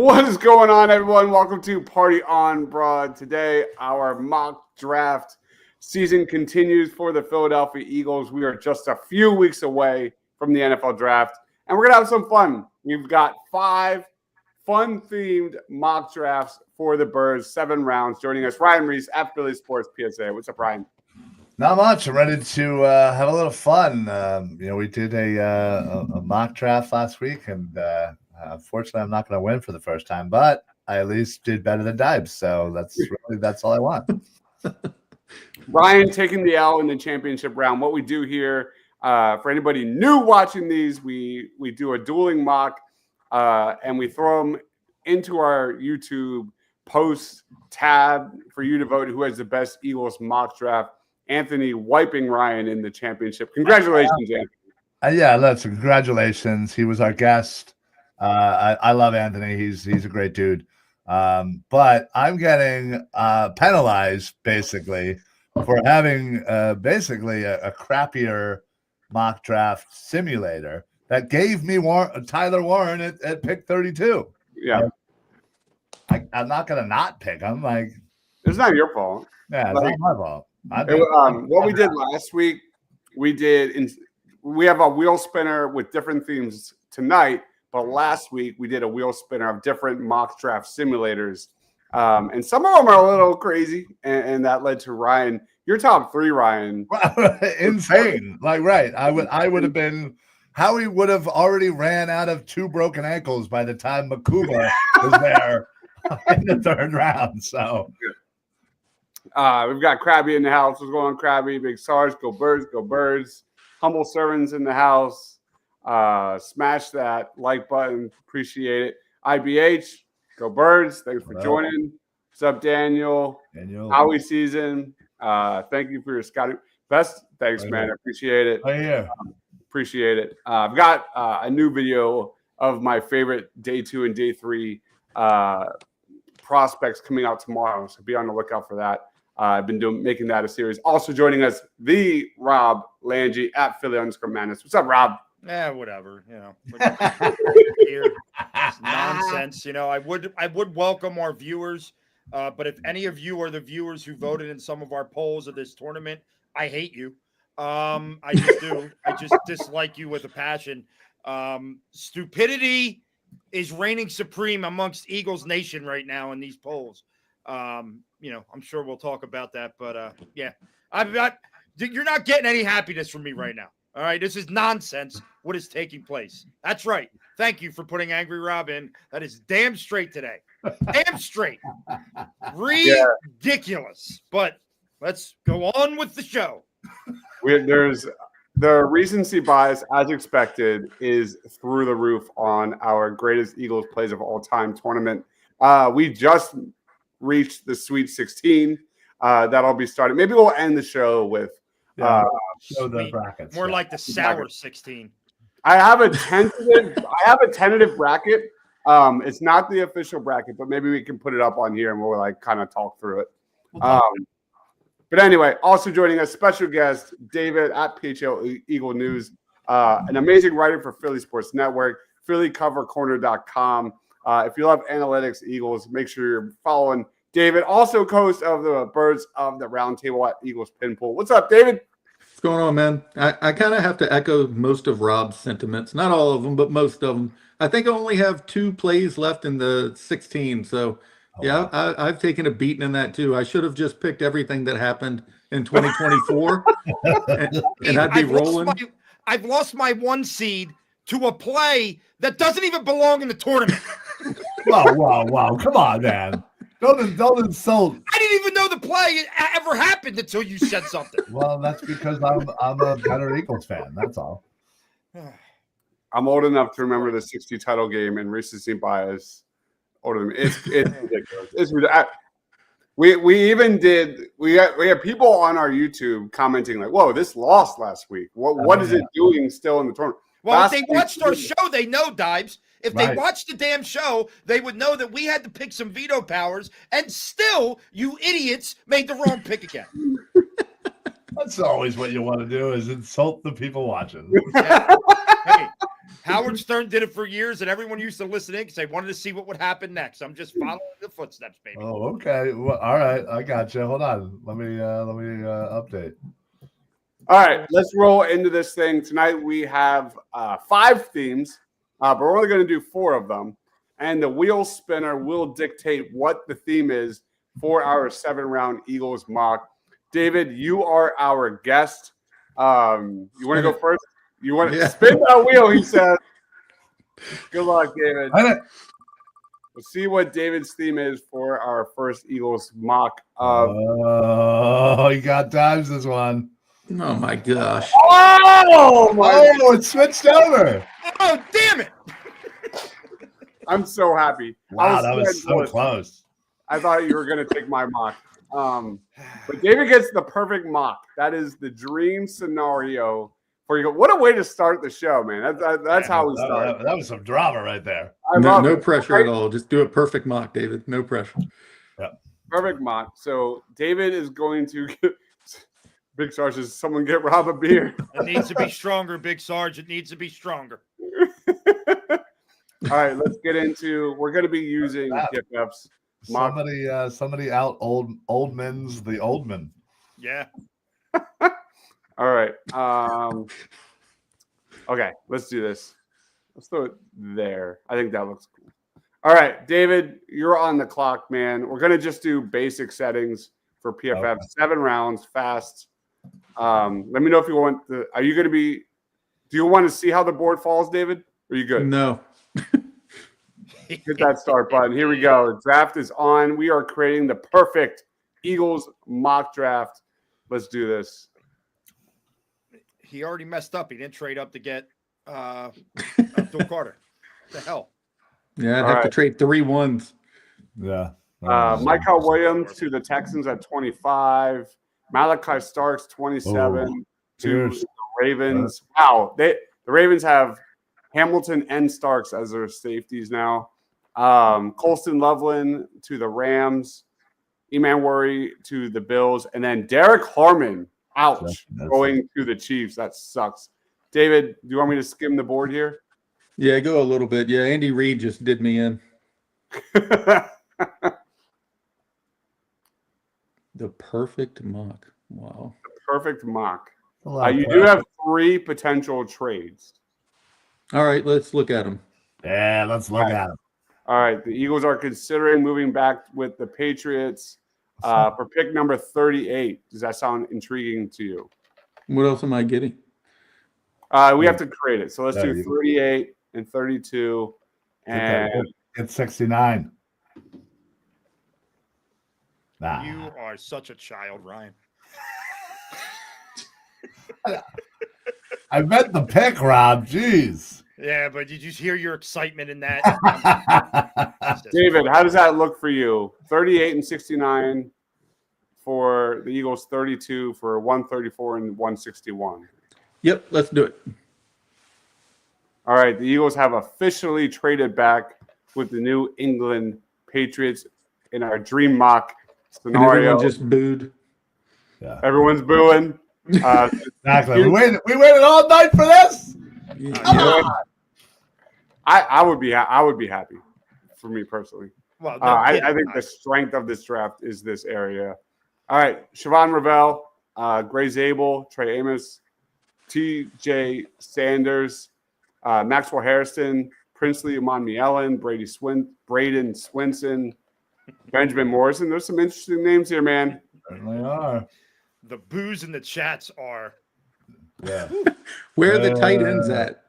What is going on, everyone? Welcome to Party on Broad. Today, our mock draft season continues for the Philadelphia Eagles. We are just a few weeks away from the NFL draft, and we're going to have some fun. We've got 5 fun-themed mock drafts for the Birds, 7 rounds. Joining us, Ryan Reese at Philly Sports PSA. What's up, Ryan? Not much. I'm ready to have a little fun. We did a mock draft last week, and unfortunately, I'm not going to win for the first time, but I at least did better than Deibs, so that's all I want. Ryan taking the L in the championship round. What we do here, for anybody new watching these, we do a dueling mock, and we throw them into our YouTube post tab for you to vote who has the best Eagles mock draft. Anthony wiping Ryan in the championship. Congratulations, Anthony. Yeah, congratulations. He was our guest. I love Anthony. He's a great dude. But I'm getting penalized basically for having basically a crappier mock draft simulator that gave me Tyler Warren at pick 32. Yeah. I'm not going to not pick him. It's not your fault. Yeah, it's not my fault. What we did last week, we have a wheel spinner with different themes tonight, but last week we did a wheel spinner of different mock draft simulators, and some of them are a little crazy, and that led to Ryan, your top 3, Ryan. Insane. Right. I would have been. Howie would have already ran out of 2 broken ankles by the time Makuba was there in the 3rd round. So. We've got Krabby in the house. What's going on, Krabby? Big Sarge, go Birds, go Birds. Humble servants in the house. Smash that like button. Appreciate it. IBH, go Birds. Thanks for joining. What's up, Daniel? Howie season. Thank you for your scouting. Best. Thanks, man. I appreciate it. Oh, yeah. Appreciate it. I've got a new video of my favorite day 2 and day 3 prospects coming out tomorrow, so be on the lookout for that. I've been making that a series. Also joining us, the Rob Langy at Philly_Madness. What's up, Rob? Whatever. It's nonsense. I would welcome our viewers, but if any of you are the viewers who voted in some of our polls of this tournament, I hate you. I just do. I just dislike you with a passion. Stupidity is reigning supreme amongst Eagles Nation right now in these polls. I'm sure we'll talk about that, but you're not getting any happiness from me right now. All right. This is nonsense. What is taking place? That's right. Thank you for putting Angry Rob in. That is damn straight today. Damn straight. Ridiculous. But let's go on with the show. There's the recency bias, as expected, is through the roof on our greatest Eagles plays of all time tournament. We just reached the Sweet 16. That'll be starting. Maybe we'll end the show with show the brackets. More like the sour 16. I have a tentative bracket. It's not the official bracket, but maybe we can put it up on here and we'll kind of talk through it. But anyway, also joining us, special guest David at PHL Eagle News, an amazing writer for Philly Sports Network, PhillyCoverCorner.com. If you love analytics, Eagles, make sure you're following David. Also, host of the Birds of the Roundtable at Eagles Pinpool. What's up, David? What's going on, man? I kind of have to echo most of Rob's sentiments. Not all of them, but most of them. I think I only have 2 plays left in the 16. So, I've taken a beating in that too. I should have just picked everything that happened in 2024, and I'd be rolling. I've lost my 1 seed to a play that doesn't even belong in the tournament. Wow. Come on, man. Don't insult. I didn't even know the play ever happened until you said something. Well, that's because I'm a better Eagles fan. That's all. I'm old enough to remember the 60 title game and recency bias. Older than me. It's ridiculous. It's ridiculous. We even did. We have people on our YouTube commenting like, "Whoa, this lost last week. What is it doing still in the tournament?" Well, if they watched our show, they know, Deibs. If they watched the damn show, they would know that we had to pick some veto powers, and still, you idiots made the wrong pick again. That's always what you want to do, is insult the people watching. Howard Stern did it for years, and everyone used to listen in because they wanted to see what would happen next. I'm just following the footsteps, baby. Oh, okay. Well, all right. I got you. Hold on. Let me update. All right, let's roll into this thing. Tonight we have 5 themes, but we're only going to do 4 of them. And the wheel spinner will dictate what the theme is for our 7-round Eagles mock. David, you are our guest. You want to go first? You want to spin that wheel, he says. Good luck, David. We'll see what David's theme is for our first Eagles mock. Oh, you got Deibs this one. Oh my gosh! Oh, it switched over. Oh, damn it! I'm so happy. Wow, that was so close. I thought you were going to take my mock. But David gets the perfect mock. That is the dream scenario for you. What a way to start the show, man. That's how we start. That was some drama right there. No pressure at all. Just do a perfect mock, David. No pressure. Yep. Perfect mock. So David is going to get Big Sarge says, someone get Rob a beer. It needs to be stronger, Big Sarge. It needs to be stronger. All right, let's get into. We're going to be using PFF's. Somebody out Oldman's the Oldman. Yeah. All right. Okay, let's do this. Let's throw it there. I think that looks cool. All right, David, you're on the clock, man. We're going to just do basic settings for PFF. Okay. 7 rounds, fast. Let me know if you want to. Are you going to be? Do you want to see how the board falls, David? Are you good? No. Hit that start button. Here we go. Draft is on. We are creating the perfect Eagles mock draft. Let's do this. He already messed up. He didn't trade up to get Abdul Carter. What the hell? Yeah, I'd have to trade 3 1s. Yeah. Michael Williams to the Texans at 25. Malachi Starks 27 to the Ravens. Wow, the Ravens have Hamilton and Starks as their safeties now. Colston Loveland to the Rams. Eman Worry to the Bills. And then Derek Harmon, ouch, going to the Chiefs. That sucks. David, do you want me to skim the board here? Yeah, go a little bit. Yeah, Andy Reid just did me in. The perfect mock. Wow. The perfect mock. You do have 3 potential trades. All right, let's look at them. Yeah, let's look at them. All right, the Eagles are considering moving back with the Patriots for pick number 38. Does that sound intriguing to you? What else am I getting? We have to create it. So let's do 38 and 32 and get 69. Nah. You are such a child, Ryan. I meant the pick, Rob. Jeez. Yeah, but did you hear your excitement in that? David, how does that look for you? 38 and 69 for the Eagles, 32 for 134 and 161. Yep, let's do it. All right, the Eagles have officially traded back with the New England Patriots in our dream mock scenario. And everyone just booed. Yeah. Everyone's booing. Exactly. We waited all night for this. I would be happy for me personally. Well, I think the strength of this draft is this area. All right, Siobhan Ravel, Gray Zabel, Trey Amos, T.J. Sanders, Maxwell Harrison, Princely Umanmielen, Braden Swinson, Benjamin Morrison. There's some interesting names here, man. Certainly are. The boos in the chats are. Yeah. Where are the tight ends at?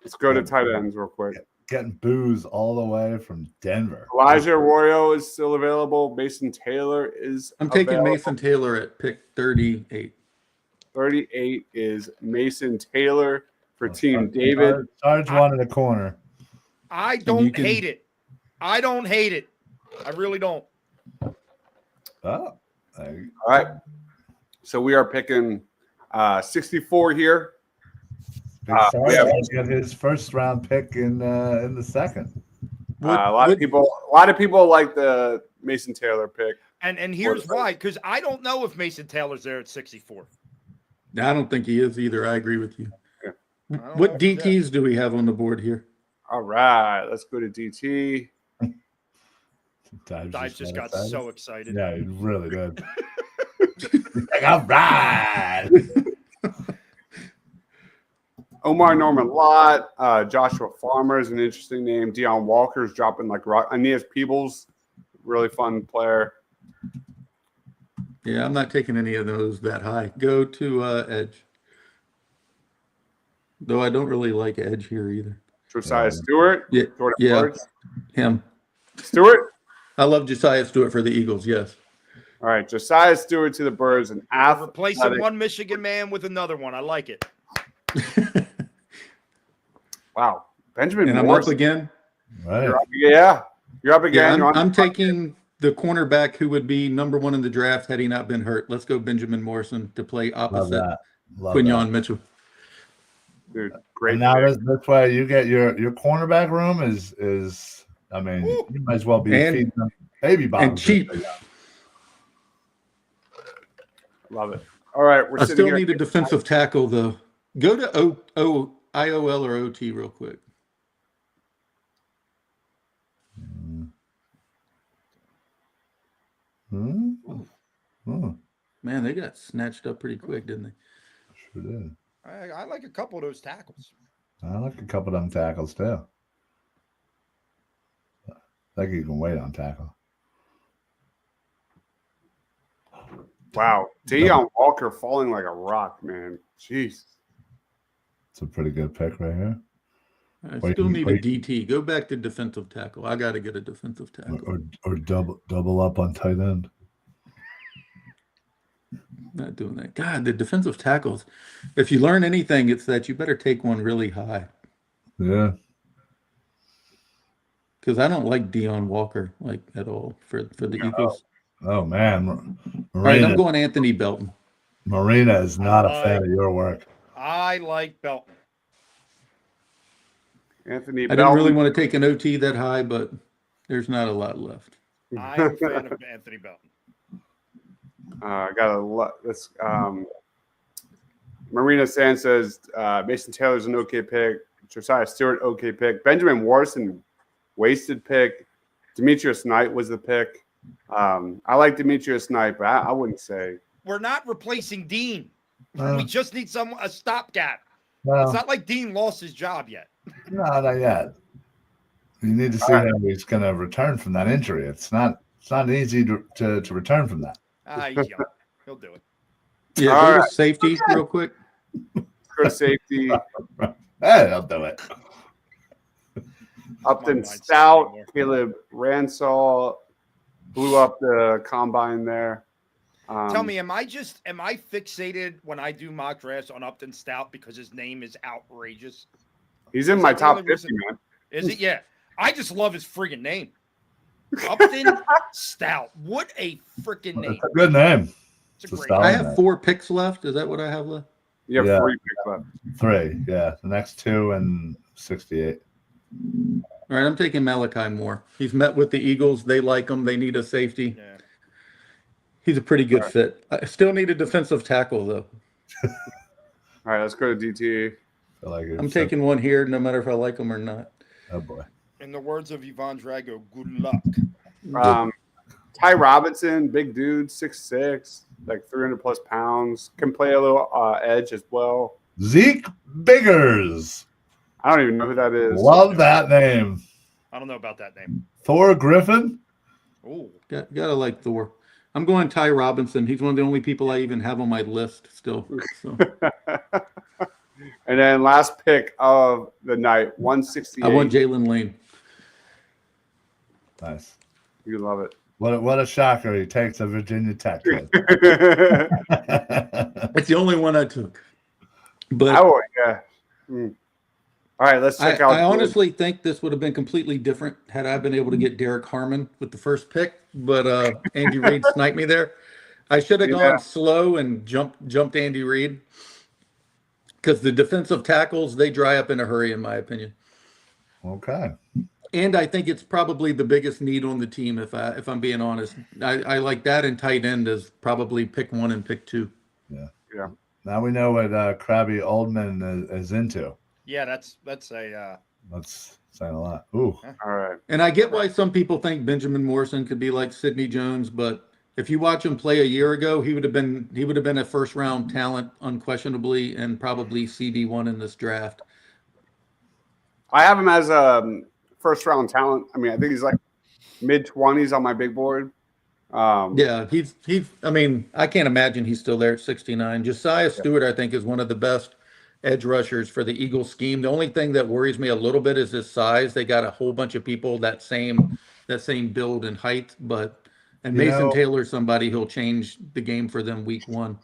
Let's go to tight ends real quick. Getting booze all the way from Denver. Elijah Arroyo is still available. Mason Taylor is taking Mason Taylor at pick 38. 38 is Mason Taylor for Team David. Sarge one in the corner. I don't hate it. I don't hate it. I really don't. Oh. All right. So we are picking 64 here. Sarge got his first round pick in the second. A lot of people like the Mason Taylor pick. And here's why, because I don't know if Mason Taylor's there at 64. I don't think he is either. I agree with you. What DTs do we have on the board here? All right, let's go to DT. Deibs just got so excited. Yeah, he really did. Like, all right. Omar Norman Lott, Joshua Farmer is an interesting name. Deion Walker's dropping like rock. Aeneas Peebles, really fun player. Yeah, I'm not taking any of those that high. Go to Edge. Though I don't really like Edge here either. Josiah Stewart. Yeah, Jordan yeah, Birds. him. Stewart. I love Josiah Stewart for the Eagles. Yes. All right, Josiah Stewart to the Birds and Replacing one Michigan man with another one. I like it. Wow, Benjamin. And Morse. I'm up again. Right. You're up again. Yeah, I'm taking the cornerback who would be number 1 in the draft had he not been hurt. Let's go Benjamin Morrison to play opposite Quinyon Mitchell. Dude, great. And now that's why you get your cornerback room is. I mean, you might as well be feeding them baby bottles. And cheap. Love it. All right, I still need a defensive tackle though. Go to IOL or OT real quick. Man, they got snatched up pretty quick, didn't they? Sure did. I like a couple of those tackles. I like a couple of them tackles too. I think you can wait on tackle. Wow, Deion Walker falling like a rock, man. Jeez. It's a pretty good pick right here. I still need a DT. Go back to defensive tackle. I got to get a defensive tackle. Or double up on tight end. Not doing that. God, the defensive tackles. If you learn anything, it's that you better take one really high. Yeah. Because I don't like Deion Walker like at all for the Eagles. Oh man, Marina, all right, I'm going Anthony Belton. Marina is not a fan of your work. I like Belton. Anthony I didn't really want to take an OT that high, but there's not a lot left. I'm a fan of Anthony Belton. I got a lot. This Marina Sand says Mason Taylor's an okay pick. Josiah Stewart, okay pick. Benjamin Warson, wasted pick. Demetrius Knight was the pick. I like Demetrius Knight, but I wouldn't say we're not replacing Dean. No. We just need a stopgap. Well, It's not like Dean lost his job yet. no, not yet. You need to see how he's going to return from that injury. It's not easy to return from that. He's young. He'll do it. Yeah, All go right. to safety real quick. go to safety. Hey, I'll do it. Upton Stout, Caleb Ransall blew up the combine there. Tell me, am I fixated when I do mock drafts on Upton Stout because his name is outrageous? He's in my top 50, man. Is it? Yeah. I just love his friggin' name. Upton Stout. What a freaking name. It's a good name. It's a great Stout. I have 4 picks left. Is that what I have left? You have Yeah. 3 picks left. 3, yeah. The next 2 and 68. All right, I'm taking Malachi Moore. He's met with the Eagles. They like him. They need a safety. Yeah. He's a pretty good fit. I still need a defensive tackle, though. All right, let's go to DT. I like it. I'm taking one here, no matter if I like him or not. Oh boy. In the words of Yvonne Drago, good luck. Ty Robinson, big dude, 6'6", like 300 plus pounds, can play a little edge as well. Zeke Biggers. I don't even know who that is. Love that name. I don't know about that name. Thor Griffin. Oh, Gotta like Thor. I'm going Ty Robinson. He's one of the only people I even have on my list still. So. And then last pick of the night, 168. I want Jalen Lane. Nice. You love it. What a shocker. He takes a Virginia Tech kid. It's the only one I took. But yeah. All right, let's check out. I honestly think this would have been completely different had I been able to get Derek Harmon with the first pick, but Andy Reid sniped me there. I should have gone slow and jumped Andy Reid because the defensive tackles, they dry up in a hurry, in my opinion. Okay. And I think it's probably the biggest need on the team, if I'm being honest. I like that and tight end as probably pick 1 and pick 2. Yeah. Yeah. Now we know what Krabby Oldman is into. Yeah, that's a That's saying a lot. Ooh. All right. And I get why some people think Benjamin Morrison could be like Sidney Jones, but if you watch him play a year ago, he would have been a first round talent unquestionably, and probably CB1 in this draft. I have him as a first round talent. I mean, I think he's like mid-20s on my big board. Yeah, he's. I mean, I can't imagine he's still there at 69. Josiah Stewart, I think, is one of the best edge rushers for the Eagles scheme. The only thing that worries me a little bit is his size. They got a whole bunch of people that same build and height, and Mason Taylor's somebody who'll change the game for them week 1.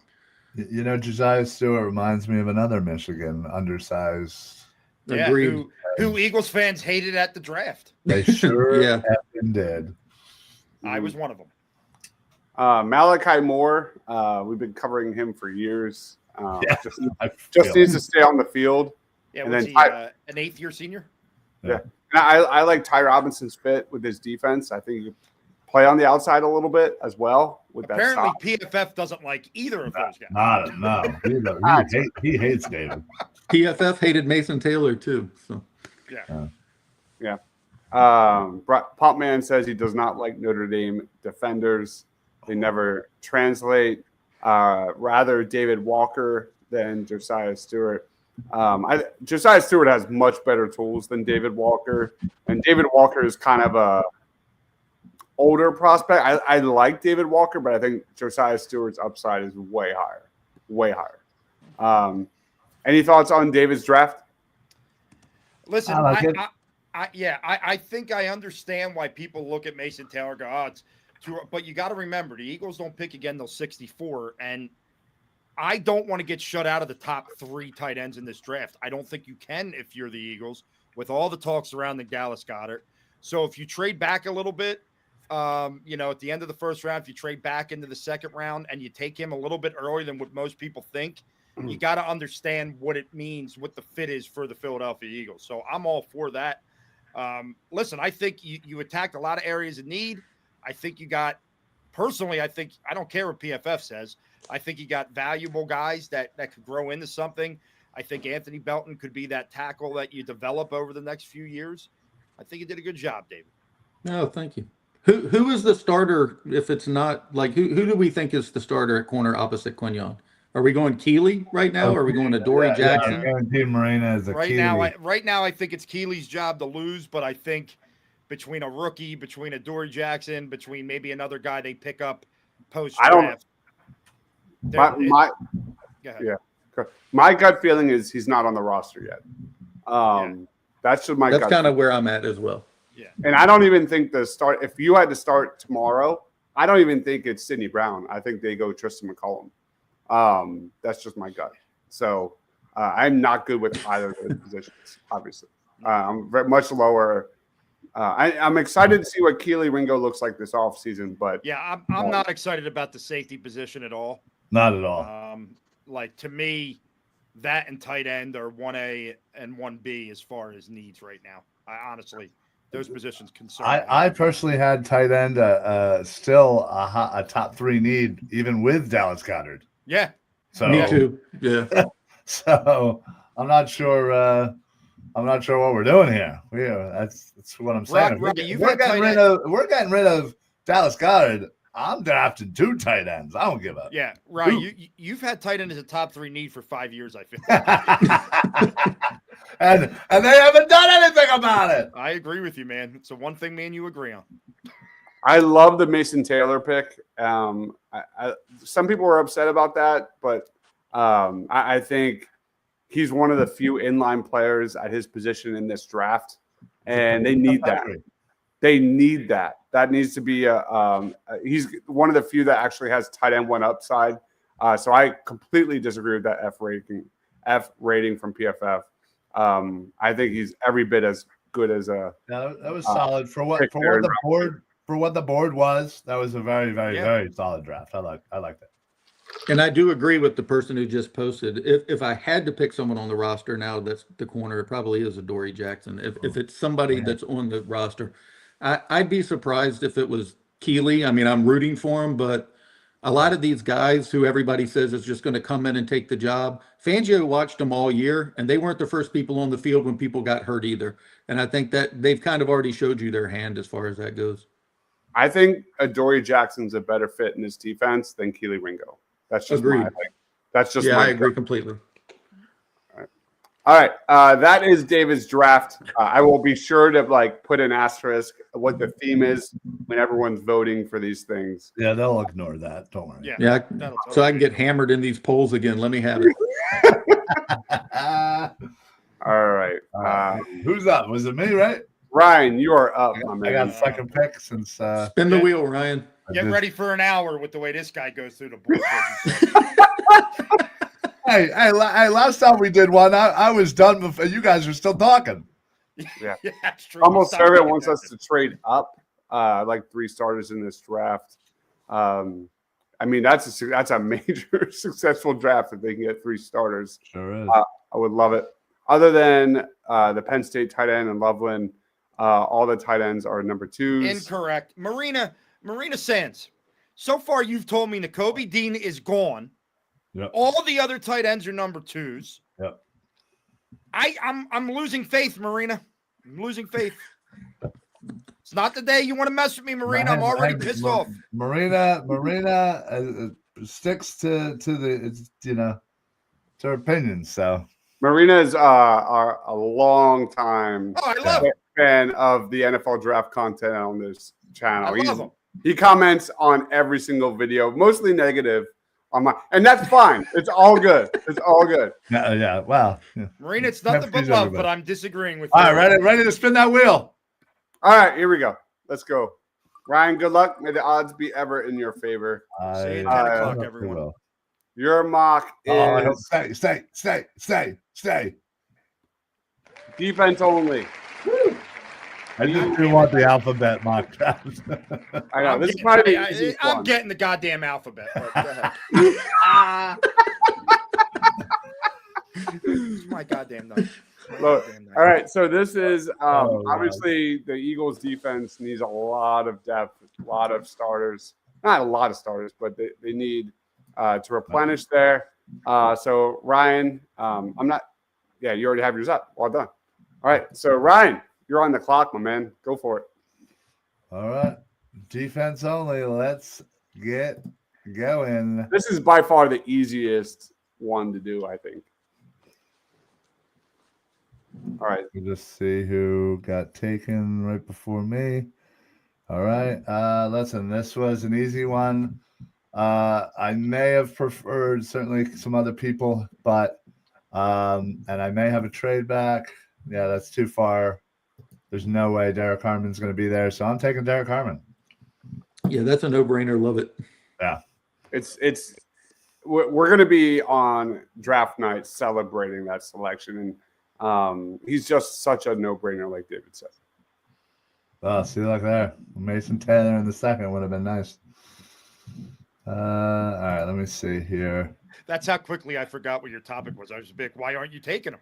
Josiah Stewart reminds me of another Michigan undersized. yeah. Agreed. Who Eagles fans hated at the draft. They sure Yeah. effing did. I was one of them. Malachi Moore, we've been covering him for years. Just Just needs to stay on the field. Yeah, And was then he an 8th-year senior? Yeah. And I like Ty Robinson's fit with his defense. I think he could play on the outside a little bit as well with that Apparently, stop. PFF doesn't like either of those guys. No. He hates David. PFF hated Mason Taylor too. So Yeah. Popman says he does not like Notre Dame defenders. They never translate. Rather David Walker than Josiah Stewart. Josiah Stewart has much better tools than David Walker, and David Walker is kind of a older prospect. I like David Walker, but I think Josiah Stewart's upside is way higher. Any thoughts on David's draft? Listen, I like it. I think I understand why people look at Mason Taylor and go, oh, it's too, but you got to remember the Eagles don't pick again till 64, and I don't want to get shut out of the top 3 tight ends in this draft. I don't think you can if you're the Eagles with all the talk surrounding Dallas Goedert. So if you trade back a little bit, at the end of the first round, if you trade back into the second round and you take him a little bit earlier than what most people think, you got to understand what it means, what the fit is for the Philadelphia Eagles. So I'm all for that. Listen, I think you attacked a lot of areas of need. I think you got, personally, I don't care what PFF says. I think you got valuable guys that could grow into something. I think Anthony Belton could be that tackle that you develop over the next few years. I think you did a good job, David. no, thank you. Who is the starter if it's not like who do we think is the starter at corner opposite Quignon? Are we going Keeley right now? Or are we going to Dory Jackson? Guaranteed Marina is a Right Keeley. now, I think it's Keeley's job to lose, but I think between a rookie, between a Dory Jackson, between maybe another guy they pick up post draft. My gut feeling is he's not on the roster yet. That's just my gut. That's kind of where I'm at as well. Yeah. And I don't even think if you had to start tomorrow, I don't even think it's Sidney Brown. I think they go Tristan McCollum. That's just my gut. So I'm not good with either of those positions, obviously. I'm very much lower. I'm excited to see what Keely Ringo looks like this offseason, but yeah, I'm not excited about the safety position at all. Not at all. To me, that and tight end are 1A and 1B as far as needs right now. I honestly, those positions concern me. I personally had tight end still a top 3 need, even with Dallas Goedert. Yeah. So Me too. Yeah. So I'm not sure what we're doing here. That's what I'm saying. We're getting rid of Dallas Goedert. I'm drafting 2 tight ends. I don't give up. Yeah, right. You've had tight end as a top 3 need for 5 years, I feel. and they haven't done anything about it. I agree with you, man. It's the one thing me and you agree on. I love the Mason Taylor pick. Some people were upset about that, but I think he's one of the few inline players at his position in this draft, and they need that. They need that. That needs to be he's one of the few that actually has tight end 1 upside. So I completely disagree with that F rating from PFF. I think he's every bit as good as a. No, that was solid for what the board was. That was a very, very, very solid draft. I like that. And I do agree with the person who just posted. If I had to pick someone on the roster now that's the corner, it probably is a Dory Jackson. If it's somebody that's on the roster, I'd be surprised if it was Keeley. I mean, I'm rooting for him, but a lot of these guys who everybody says is just going to come in and take the job, Fangio watched them all year, and they weren't the first people on the field when people got hurt either. And I think that they've kind of already showed you their hand as far as that goes. I think Adoree Jackson's a better fit in this defense than Keely Ringo. That's just Agreed. I agree completely. All right, that is David's draft. I will be sure to put an asterisk what the theme is when everyone's voting for these things. Yeah, they'll ignore that. Don't worry. Yeah. So I can get hammered in these polls again. Let me have it. All right. Who's up? Was it me, right? Ryan, you are up, my man. I got second pick since. Spin the wheel, Ryan. Get ready for an hour with the way this guy goes through the board. Hey, last time we did one, I was done before you guys were still talking. Yeah, that's true. Almost Servant wants us to trade up 3 starters in this draft. I mean, that's a major successful draft if they can get 3 starters. Sure is. I would love it. Other than the Penn State tight end and Loveland, all the tight ends are number 2s. Incorrect. Marina Sands. So far, you've told me Nakobe Dean is gone. Yep. All the other tight ends are number 2s. Yep. I'm losing faith, Marina. I'm losing faith. It's not the day you want to mess with me, Marina. I'm already pissed off. Marina sticks to the to her opinions. So Marina is a long time fan of the NFL draft content on this channel. I love him. He comments on every single video, mostly negative. And that's fine. It's all good. It's all good. Yeah. Wow. Yeah. Marina, it's nothing but love, but I'm disagreeing with you. All right, ready to spin that wheel. All right, here we go. Let's go. Ryan, good luck. May the odds be ever in your favor. See you at 10 o'clock, everyone. Your mock is stay. Defense only. Woo. I just do want the alphabet mock draft. I know. This is probably the easiest I'm one. getting the goddamn alphabet. But go ahead. It's my goddamn night. Look, all right, so this is obviously the Eagles defense needs a lot of depth, a lot of starters. Not a lot of starters, but they need to replenish there. So Ryan, you already have yours up. Well done. All right, so Ryan, you're on the clock, my man. Go for it. All right. Defense only. Let's get going. This is by far the easiest one to do, I think. All right. We'll just see who got taken right before me. All right. Listen, this was an easy one. I may have preferred certainly some other people, but and I may have a trade back. Yeah, that's too far. There's no way Derek Harmon's going to be there, so I'm taking Derek Harmon. Yeah, that's a no-brainer. Love it. Yeah, we're going to be on draft night celebrating that selection, and he's just such a no-brainer, like David said. Oh, see, look there. Mason Taylor in the second would have been nice. All right, let me see here. That's how quickly I forgot what your topic was. I was big. Why aren't you taking him?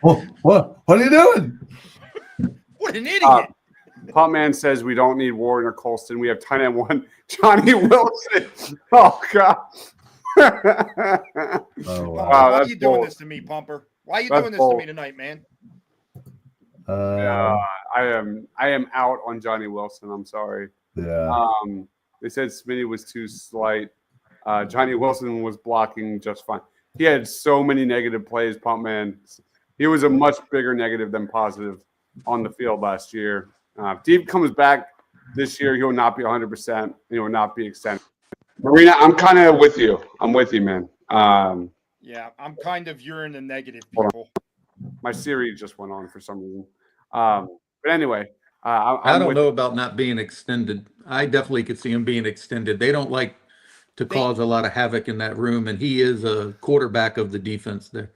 What are you doing? What an idiot. Pop Man says we don't need Warren or Colston. We have 10 and 1. Johnny Wilson. Oh, God. Oh, wow. Why are you doing this to me, Pumper? Why are you doing this to me tonight, man? I am out on Johnny Wilson. I'm sorry. Yeah. They said Smitty was too slight. Johnny Wilson was blocking just fine. He had so many negative plays, Pump Man. He was a much bigger negative than positive on the field last year. If Deib comes back this year, he will not be 100%. He will not be extended. Marina, I'm kind of with you. I'm with you, man. Yeah, I'm kind of you're in the negative, people. My Siri just went on for some reason. But anyway, I don't know about not being extended. I definitely could see him being extended. They don't like to cause a lot of havoc in that room, and he is a quarterback of the defense there.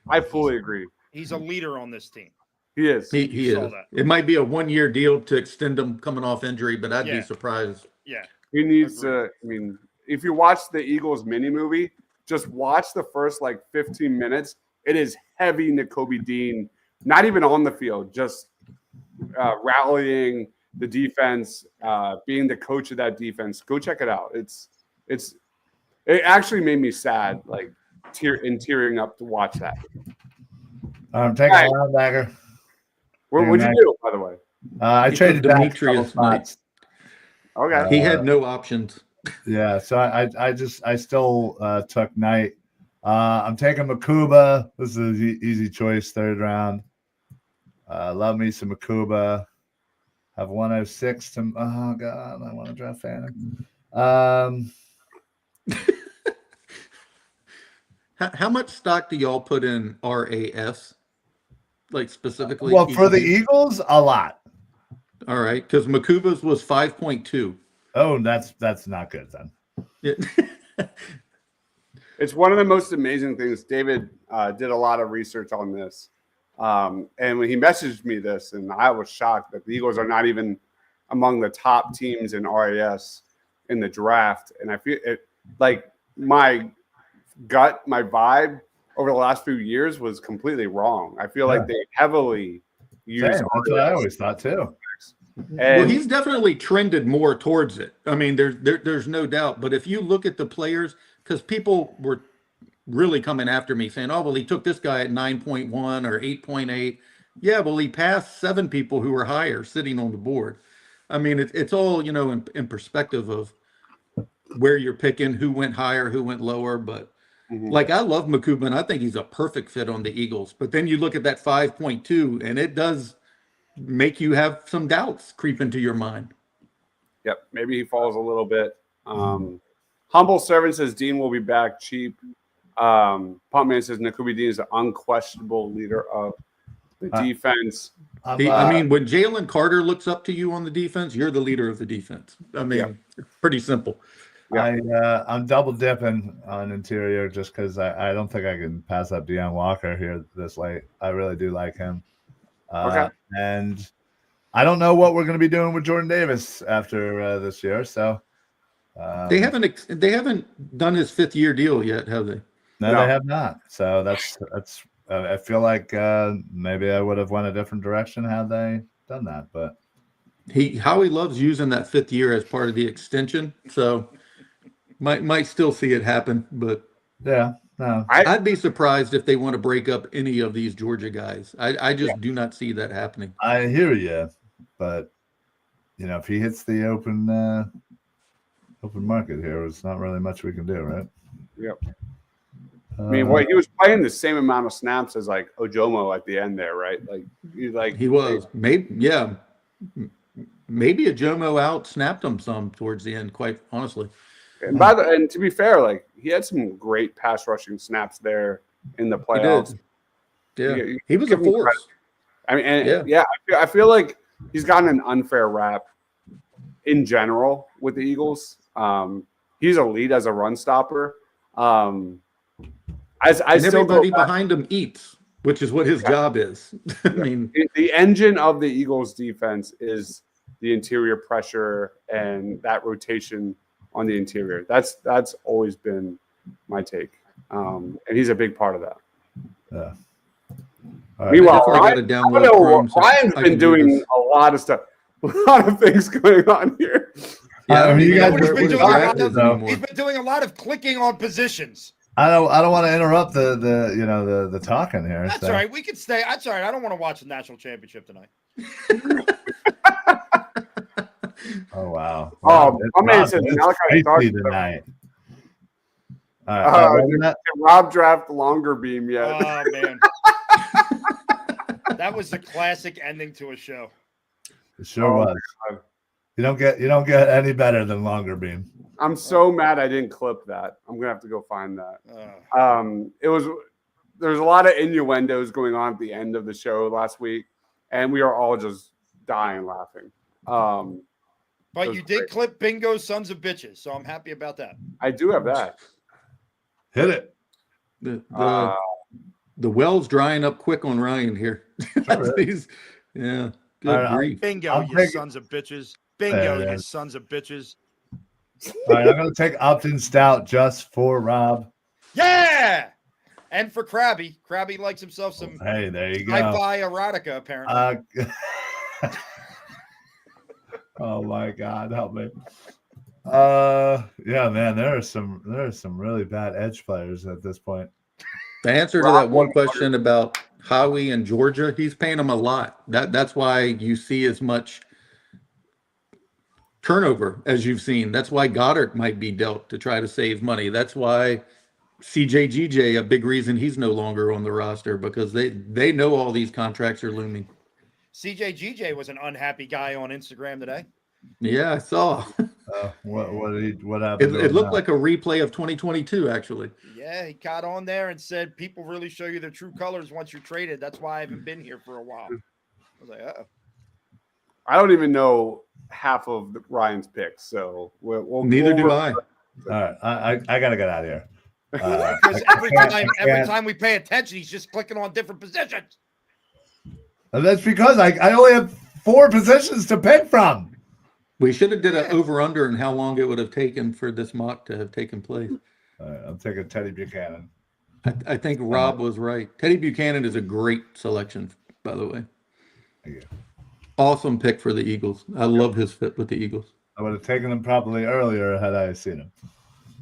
I fully agree. He's a leader on this team. He is. He is. That. It might be a 1-year deal to extend him coming off injury, but I'd be surprised. Yeah. He needs to. I mean, if you watch the Eagles mini movie, just watch the first 15 minutes. It is heavy Nakobe Dean, not even on the field, just rallying, the defense, being the coach of that defense. Go check it out. It actually made me sad, like tearing up to watch that. I'm taking All right. a linebacker. What'd you do, by the way? I He traded took back a Demetrius couple spots. Okay. He had no options. Yeah, so I still took Knight. I'm taking Makuba. This is an easy choice, 3rd round. Love me some Makuba. Have 106 to. Oh God, I want to draft Phantom. How much stock do y'all put in RAS? Like specifically? Well, for the EQB? Eagles, a lot. All right, because Makuba's was 5.2. Oh, that's not good then. Yeah. It's one of the most amazing things. David did a lot of research on this. And when he messaged me this, and I was shocked that the Eagles are not even among the top teams in RAS in the draft. And I feel it like my gut, my vibe over the last few years was completely wrong. I feel like they heavily use Same. That's what I always thought too. And Well, he's definitely trended more towards it. I mean, there's no doubt. But if you look at the players, because people were really coming after me saying, "Oh, well, he took this guy at 9.1 or 8.8." Yeah, well, he passed 7 people who were higher sitting on the board. I mean, it's all in perspective of where you're picking, who went higher, who went lower. But like, I love Makuba, and I think he's a perfect fit on the Eagles. But then you look at that 5.2, and it does make you have some doubts creep into your mind. Yep, maybe he falls a little bit. Humble Servant says Dean will be back cheap. Pumpman says Nakubi Dean is an unquestionable leader of the defense. I mean, when Jalen Carter looks up to you on the defense, you're the leader of the defense. I mean, it's pretty simple. Yeah. I'm double dipping on interior just because I don't think I can pass up Deion Walker here this late. I really do like him. Okay. And I don't know what we're going to be doing with Jordan Davis after this year. So They haven't done his 5th-year deal yet, have they? No, they have not. So that's. I feel like maybe I would have went a different direction had they done that. But Howie loves using that 5th year as part of the extension, so might still see it happen. But yeah, no, I'd be surprised if they want to break up any of these Georgia guys. I just do not see that happening. I hear you, but if he hits the open market here, it's not really much we can do, right? Yep. I mean, he was playing the same amount of snaps as like Ojomo at the end there, right? He was maybe Ojomo out snapped him some towards the end, quite honestly. And to be fair, like he had some great pass rushing snaps there in the playoffs. He did. Yeah, he was a force. I mean, I feel like he's gotten an unfair rap in general with the Eagles. He's elite as a run stopper. Everybody behind him eats, which is what his job is. I mean, the engine of the Eagles defense is the interior pressure and that rotation on the interior. That's always been my take. And he's a big part of that. Yeah. Right. Meanwhile, Ryan's been doing a lot of stuff. A lot of things going on here. Yeah, he's been doing a lot of clicking on positions. I don't want to interrupt the talking here. That's all right. We can stay. That's all right. I don't want to watch the national championship tonight. Oh wow! Oh, my man says Malachi tonight. Rob draft longer beam yet. Oh man, that was the classic ending to a show. It sure was. God. You don't get any better than longer beam. I'm so mad I didn't clip that. I'm gonna have to go find that. There's a lot of innuendos going on at the end of the show last week, and we are all just dying laughing. But you did clip Bingo's Sons of Bitches, so I'm happy about that. I do have that. Hit it. The well's drying up quick on Ryan here. Yeah. Good grief. Bingo, you sons of bitches. Bingo, you sons of bitches. All right, I'm going to take Upton Stout just for Rob. Yeah! And for Krabby. Krabby likes himself some there you go. Hi-Fi erotica, apparently. Oh my God, help me. Yeah, man, there are some really bad edge players at this point. The answer to that one question about Howie and Georgia, he's paying them a lot. That's why you see as much turnover as you've seen. That's why Goddard might be dealt to try to save money. That's why CJGJ, a big reason he's no longer on the roster, because they know all these contracts are looming. CJGJ was an unhappy guy on Instagram today. Yeah, I saw. What happened? It looked like a replay of 2022, actually. Yeah, he got on there and said, people really show you their true colors once you're traded. That's why I haven't been here for a while. I was like, uh-oh. I don't even know half of Ryan's picks, so Neither do I. All right, I gotta get out of here. Because every time we pay attention, he's just clicking on different positions. And that's because I only have 4 positions to pick from. We should have did an over-under and how long it would have taken for this mock to have taken place. I'm taking Teddy Buchanan. I think Rob was right. Teddy Buchanan is a great selection, by the way. Thank you. Awesome pick for the Eagles. I love his fit with the Eagles. I would have taken him probably earlier had I seen him.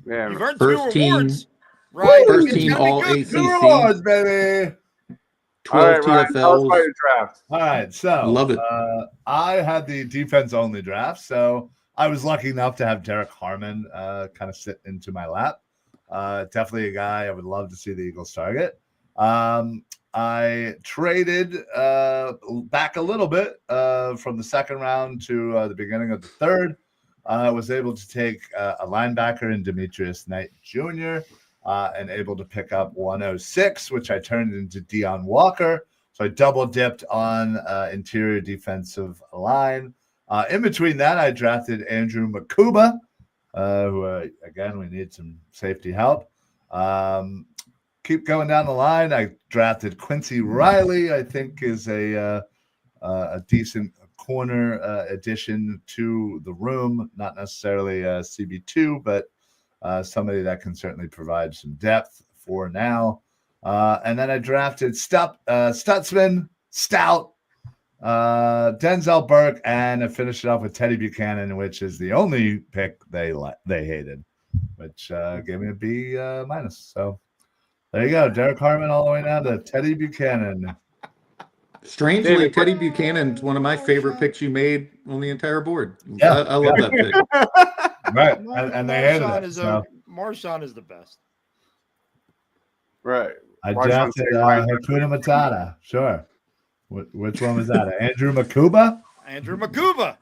Yeah, You've earned First 2 team- awards. Right. First It's team gonna be all good. ACC. 2 awards, baby. 12 All right, Ryan, tell us about TFLs. your draft. All right, so Love it. I had the defense only draft, so I was lucky enough to have Derek Harmon kind of sit into my lap. Definitely a guy I would love to see the Eagles target. I traded back a little bit from the second round to the beginning of the third. I was able to take a linebacker in Demetrius Knight Jr. And able to pick up 106, which I turned into Deion Walker. So I double dipped on interior defensive line. In between that, I drafted Andrew Makuba, who, again, we need some safety help. Keep going down the line. I drafted Quincy Riley, I think is a decent corner addition to the room. Not necessarily a CB2, but somebody that can certainly provide some depth for now. And then I drafted Stutzman, Stout, Denzel Burke, and I finished it off with Teddy Buchanan, which is the only pick they hated, which gave me a B minus. So there you go. Derek Harmon all the way down to Teddy Buchanan. Strangely, David, Teddy Buchanan's one of my favorite picks you made on the entire board. Yeah, I love that pick. Right. And they hated it. So. Marshawn is the best. Right. I Marshawn drafted saying Ryan- Hakuna Matata. Sure. Which one was that? Andrew Makuba? Andrew Makuba.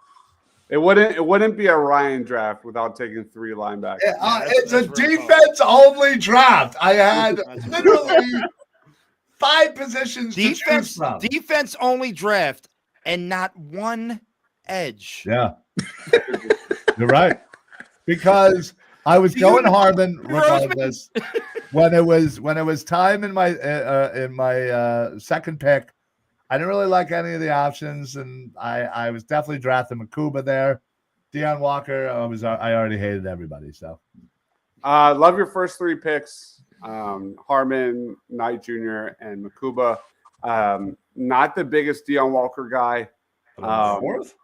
It wouldn't be a Ryan draft without taking 3 linebackers. It's a that's very defense only draft. I had That's literally 5 positions to choose from. Defense only draft and not one edge. Yeah. You're right. Because I was going Harmon regardless. When it was time in my second pick, I didn't really like any of the options, and I was definitely drafting Makuba there. Deion Walker, I already hated everybody. So, love your first 3 picks: Harmon, Knight Jr., and Makuba. Not the biggest Deion Walker guy. fourth?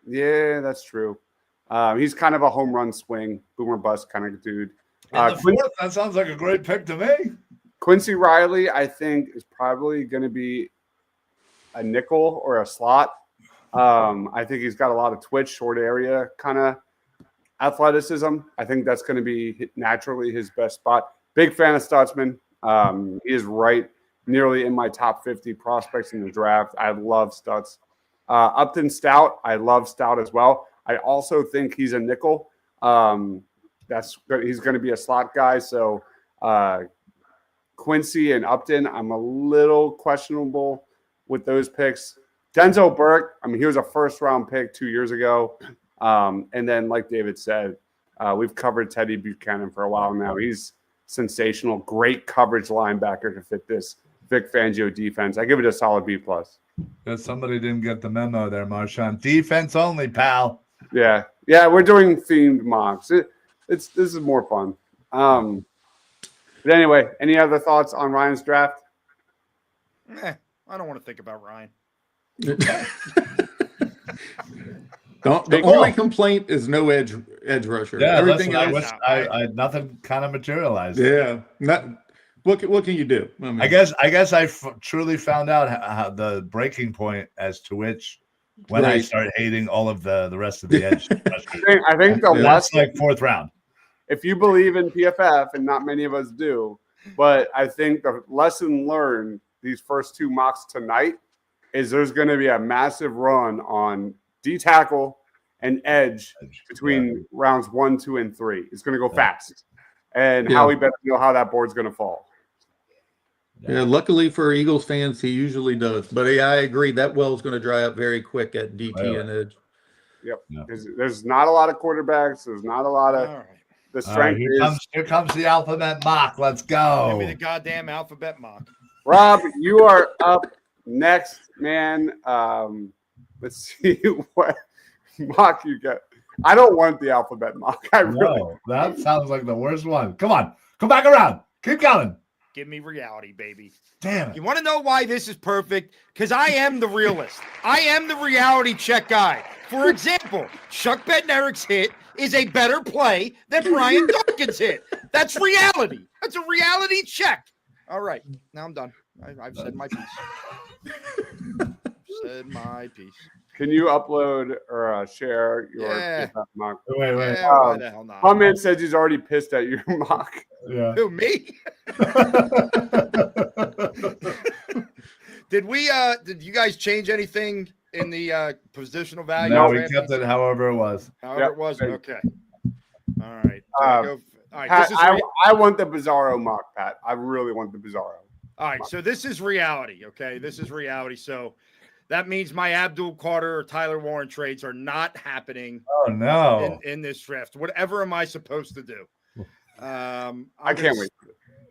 Yeah, that's true. He's kind of a home run swing, boomer bust kind of dude. Fourth? That sounds like a great pick to me. Quincy Riley, I think, is probably going to be a nickel or a slot. I think he's got a lot of twitch, short area kind of athleticism. I think that's going to be naturally his best spot. Big fan of Stutzman. He is right nearly in my top 50 prospects in the draft. I love Stutz. Upton Stout, I love Stout as well. I also think he's a nickel. He's going to be a slot guy. So Quincy and Upton, I'm a little questionable with those picks. Denzel Burke, I mean, he was a first-round pick 2 years ago. And then, like David said, we've covered Teddy Buchanan for a while now. He's sensational, great coverage linebacker to fit this Vic Fangio defense. I give it a solid B+. Somebody didn't get the memo there, Marshawn. Defense only, pal. Yeah, we're doing themed mocks. This is more fun. But anyway, any other thoughts on Ryan's draft? I don't want to think about Ryan. The only complaint is no edge rusher. Yeah, Everything listen, else. I nothing kind of materialized. Yeah. What can you do? I mean, I guess I truly found out how the breaking point as to which when I started hating all of the rest of the edge. I think the that's like 4th round. If you believe in PFF, and not many of us do, but I think the lesson learned these first 2 mocks tonight is there's going to be a massive run on D tackle and edge between rounds 1, 2, and 3. It's going to go fast, and Howie better know how that board's going to fall. Yeah, luckily for Eagles fans, he usually does. But yeah, I agree that well's going to dry up very quick at DT and edge. Yep. Yeah. There's not a lot of quarterbacks. There's not a lot of the strength. Here comes the alphabet mock. Let's go. Give me the goddamn alphabet mock. Rob, you are up next, man. Let's see what mock you get. I don't want the alphabet mock. That sounds like the worst one. Come on, come back around. Keep going. Give me reality, baby. Damn it. You want to know why this is perfect? Because I am the realist. I am the reality check guy. For example, Chuck Bednarik's hit is a better play than Brian Dawkins' hit. That's reality. That's a reality check. All right. Now I'm done. I've said my piece. Said my piece. Can you upload or share your mock? Wait. Why the hell not? My man says he's already pissed at your mock. Yeah. Who, me? Did you guys change anything in the positional value? No, we kept it however it was. However it was? Okay. All right. Pat, I want the bizarro mock, Pat. I really want the bizarro. All right, so this is reality, okay? This is reality. So that means my Abdul Carter or Tyler Warren trades are not happening. Oh, no. In this draft. Whatever am I supposed to do? I can't wait.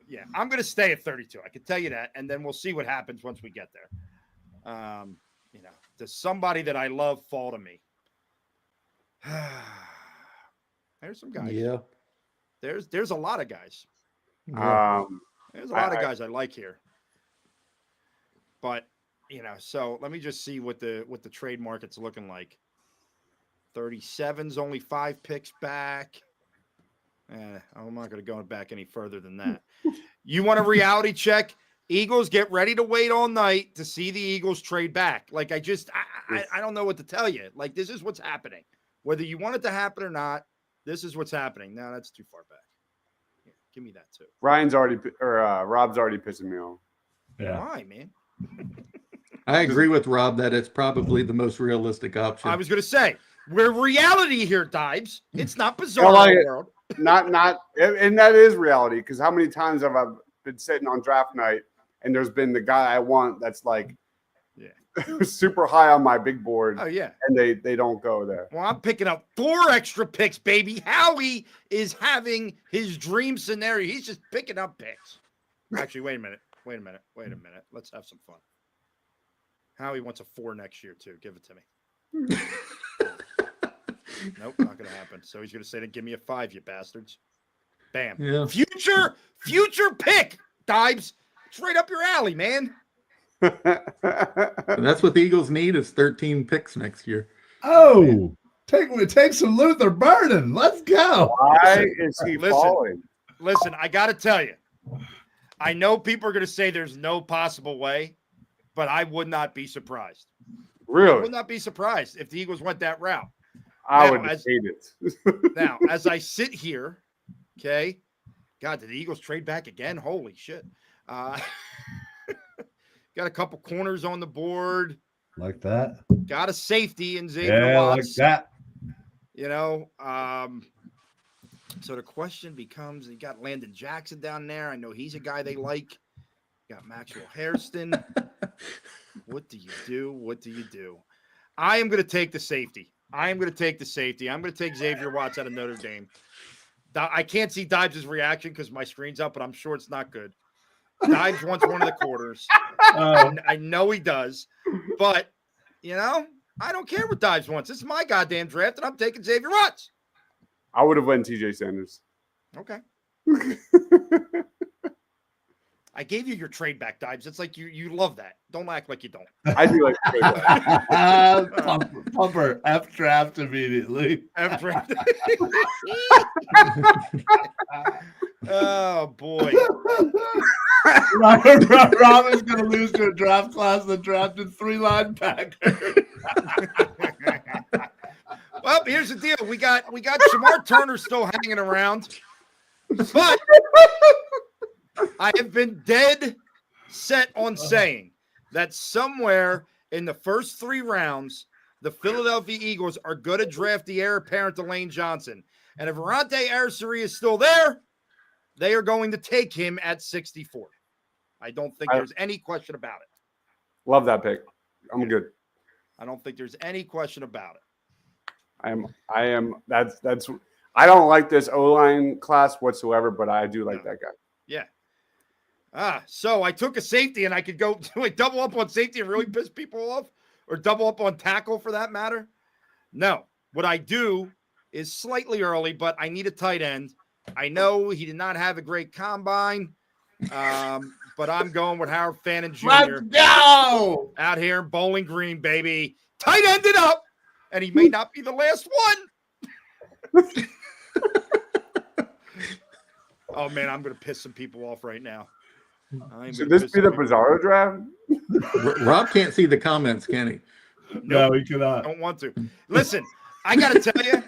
Yeah, I'm going to stay at 32. I can tell you that, and then we'll see what happens once we get there. Does somebody that I love fall to me? There's some guys. Yeah. There's a lot of guys. There's a lot of guys I like here. But, so let me just see what the trade market's looking like. 37's only 5 picks back. I'm not going to go back any further than that. You want a reality check? Eagles, get ready to wait all night to see the Eagles trade back. Like, I don't know what to tell you. Like, this is what's happening. Whether you want it to happen or not, this is what's happening. No, that's too far back. Yeah, give me that too. Rob's already pissing me off. Yeah. Why, man? I agree with Rob that it's probably the most realistic option. I was going to say, we're reality here, Deibs. It's not bizarre world. Not, and that is reality, because how many times have I been sitting on draft night and there's been the guy I want that's like super high on my big board. Oh, yeah. And they don't go there. Well, I'm picking up 4 extra picks, baby. Howie is having his dream scenario. He's just picking up picks. Actually, wait a minute. Let's have some fun. Howie wants a 4 next year, too. Give it to me. Nope, not going to happen. So he's going to say, give me a 5, you bastards. Bam. Yeah. Future pick, Deibs. It's right up your alley, man. That's what the Eagles need is 13 picks next year. Oh, take some Luther Burden. Let's go. Why is he falling? Listen, I got to tell you, I know people are going to say there's no possible way, but I would not be surprised. Really? I would not be surprised if the Eagles went that route. I would hate it. Now, as I sit here, okay, God, did the Eagles trade back again? Holy shit. Got a couple corners on the board. Like that. Got a safety in Xavier Watts. Like that. So the question becomes, you got Landon Jackson down there. I know he's a guy they like. Got Maxwell Hairston. What do you do? I am going to take the safety. I'm going to take Xavier Watts out of Notre Dame. I can't see Deibs' reaction because my screen's up, but I'm sure it's not good. Deibs wants one of the quarters. I know he does. But, I don't care what Deibs wants. This is my goddamn draft, and I'm taking Xavier Watts. I would have went TJ Sanders. Okay. I gave you your trade back, Deibs. It's like you love that. Don't act like you don't. I do like to say that. Pumper, F draft immediately. Oh boy. Rob is going to lose to a draft class that drafted 3 linebackers. Well, here's the deal. We got Shamar Turner still hanging around, but I have been dead set on saying that somewhere in the first 3 rounds, the Philadelphia Eagles are going to draft the heir apparent to Lane Johnson. And if Arante Arasari is still there, they are going to take him at 64. I don't think there's any question about it. Love that pick. I'm good. I don't think there's any question about it. I am. That's. I don't like this O-line class whatsoever, but I do like that guy. Yeah. So I took a safety, and I could go double up on safety and really piss people off, or double up on tackle for that matter. No, what I do is slightly early, but I need a tight end. I know he did not have a great combine, but I'm going with Howard Fannin Jr. Let's go! Out here in Bowling Green, baby. Tight ended up, and he may not be the last one. Oh, man, I'm going to piss some people off right now. Should this be the bizarro draft? Rob can't see the comments, can he? No, he cannot. I don't want to. Listen, I got to tell you,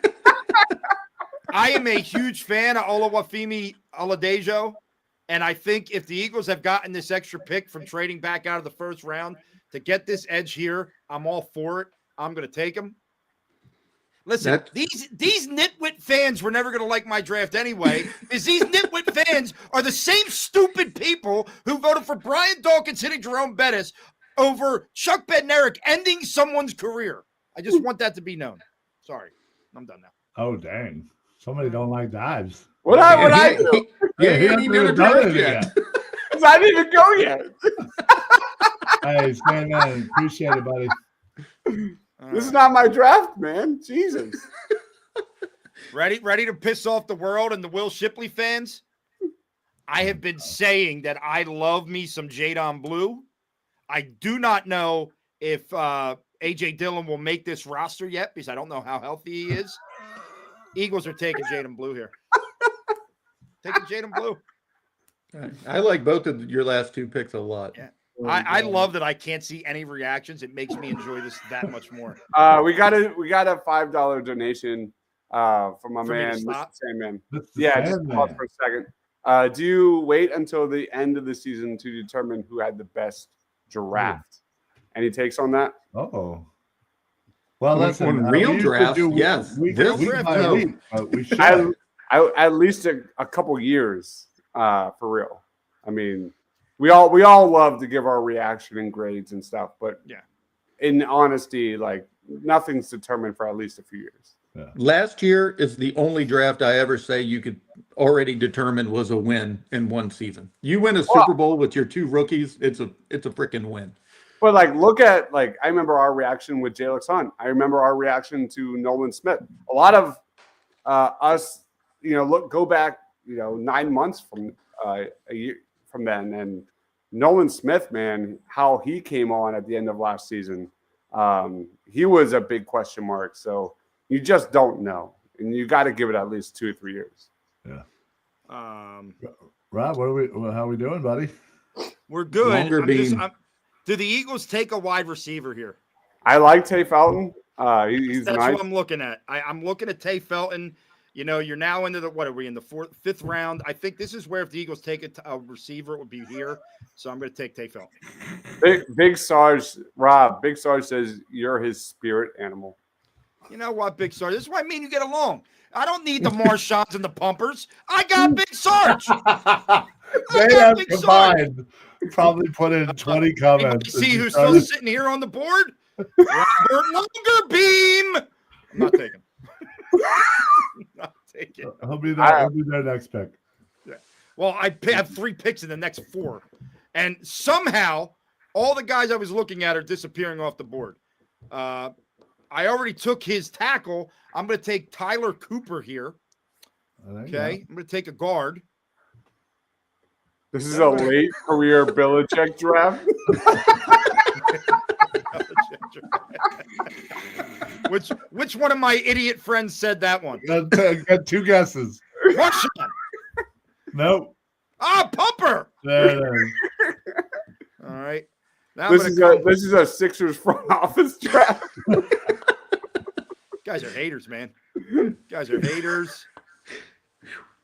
I am a huge fan of Olawafemi Oladejo, and I think if the Eagles have gotten this extra pick from trading back out of the first round to get this edge here, I'm all for it. I'm going to take him. Listen, these nitwit fans were never going to like my draft anyway, because these nitwit fans are the same stupid people who voted for Brian Dawkins hitting Jerome Bettis over Chuck Bednarik ending someone's career. I just want that to be known. Sorry, I'm done now. Oh, dang. Somebody don't like Deibs. What I do? Yeah, he hasn't even done it yet. I didn't even go yet. Hey, man, appreciate it, buddy. This is not my draft, man. Jesus. Ready to piss off the world and the Will Shipley fans? I have been saying that I love me some Jadon Blue. I do not know if A.J. Dillon will make this roster yet because I don't know how healthy he is. Eagles are taking Jadon Blue here. Taking Jadon Blue. I like both of your last 2 picks a lot. Yeah. I love that I can't see any reactions. It makes me enjoy this that much more. We got a $5 donation from my man, Mr. Sandman. Yeah, just pause for a second. Do you wait until the end of the season to determine who had the best draft? Any takes on that? Oh. Well, listen. Real draft, yes. We should. I at least a couple years for real. I mean, we all love to give our reaction and grades and stuff, but yeah, in honesty, like nothing's determined for at least a few years. Yeah. Last year is the only draft I ever say you could already determine was a win in one season. You win a Super Bowl with your 2 rookies, it's a freaking win. But like, look at I remember our reaction with Jalen Hunt. I remember our reaction to Nolan Smith. A lot of us, go back, 9 months from a year from then, and Nolan Smith, man, how he came on at the end of last season, he was a big question mark. So you just don't know, and you got to give it at least 2 or 3 years. Yeah. Rob, how are we doing, buddy? We're good. Do the Eagles take a wide receiver here? I like Tay Felton. He's That's nice. what I'm looking at. I'm looking at Tay Felton. You're now into what are we in the 5th round? I think this is where if the Eagles take a receiver, it would be here. So I'm going to take Tay Felton. Big Sarge, Rob. Big Sarge says you're his spirit animal. You know what, Big Sarge? This is why me and you get along. I don't need the Marshaws and the Pumpers. I got Big Sarge. They have combined. Probably put in 20 comments. See who's still sitting here on the board? Robert Longerbeam. I'm not taking. Not taking. He'll be there next pick. Yeah. Well, I have 3 picks in the next 4, and somehow all the guys I was looking at are disappearing off the board. I already took his tackle. I'm going to take Tyler Cooper here. Okay, I'm going to take a guard. This is a late career Belichick draft. Which one of my idiot friends said that one? Got two guesses. Russian. Nope. Ah, Pumper. There it is. All right. Now This is a Sixers front office draft. Guys are haters, man. Guys are haters.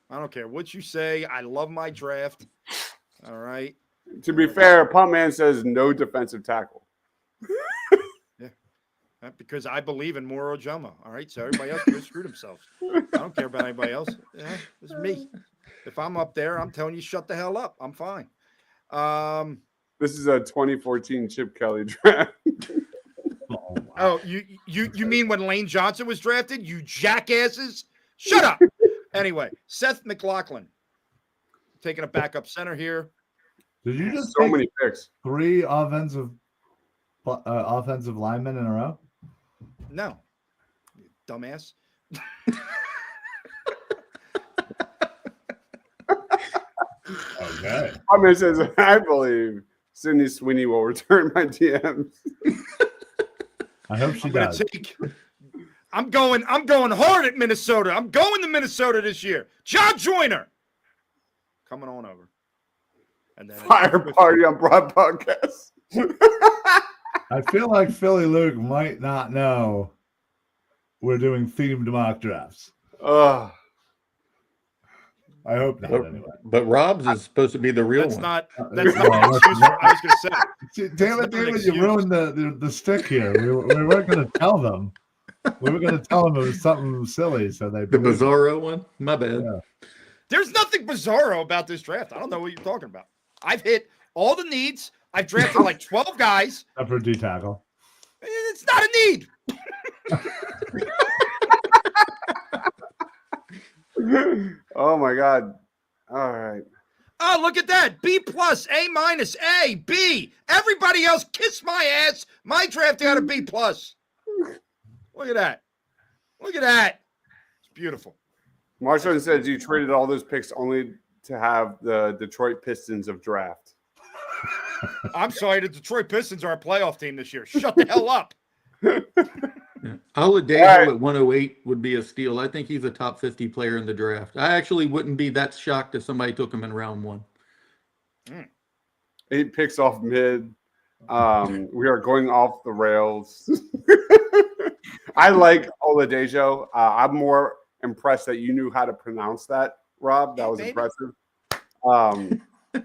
I don't care what you say. I love my draft. All right. To be fair, Punt Man says no defensive tackle. Because I believe in Moro Jama. All right. So everybody else can go screw themselves. I don't care about anybody else. Yeah, it's me. If I'm up there, I'm telling you, shut the hell up. I'm fine. This is a 2014 Chip Kelly draft. Oh, wow. Oh, you mean when Lane Johnson was drafted? You jackasses! Shut up. Anyway, Seth McLaughlin taking a backup center here. Did you just So take many picks. 3 offensive linemen in a row? No, you dumbass. Okay. Punt Man says, I believe Sydney Sweeney will return my DMs. I hope she does. I'm going hard at Minnesota. I'm going to Minnesota this year. John Joyner coming on over. And then Fire party on Broad Podcast. I feel like Philly Luke might not know we're doing themed mock drafts. Ugh. I hope not. Anyway. But Rob's is supposed to be the real That's one. not an excuse. I was going to say. Damn it, David, you ruined the stick here. We weren't going to tell them. We were going to tell them it was something silly, so they The bizarro one? My bad. Yeah. There's nothing bizarro about this draft. I don't know what you're talking about. I've hit all the needs. I've drafted like 12 guys. Except for D tackle. It's not a need. Oh my God. All right. Oh, look at that. B plus, A minus, A, B. Everybody else kiss my ass. My draft got a B plus. Look at that. Look at that. It's beautiful. Marshall says you traded all those picks only to have the Detroit Pistons of draft. I'm sorry, the Detroit Pistons are a playoff team this year. Shut the hell up. Oladejo right. at 108 would be a steal. I think he's a top 50 player in the draft. I actually wouldn't be that shocked if somebody took him in round 1. 8 picks off mid. We are going off the rails. I like Oladejo. I'm more impressed that you knew how to pronounce that, Rob. That was impressive.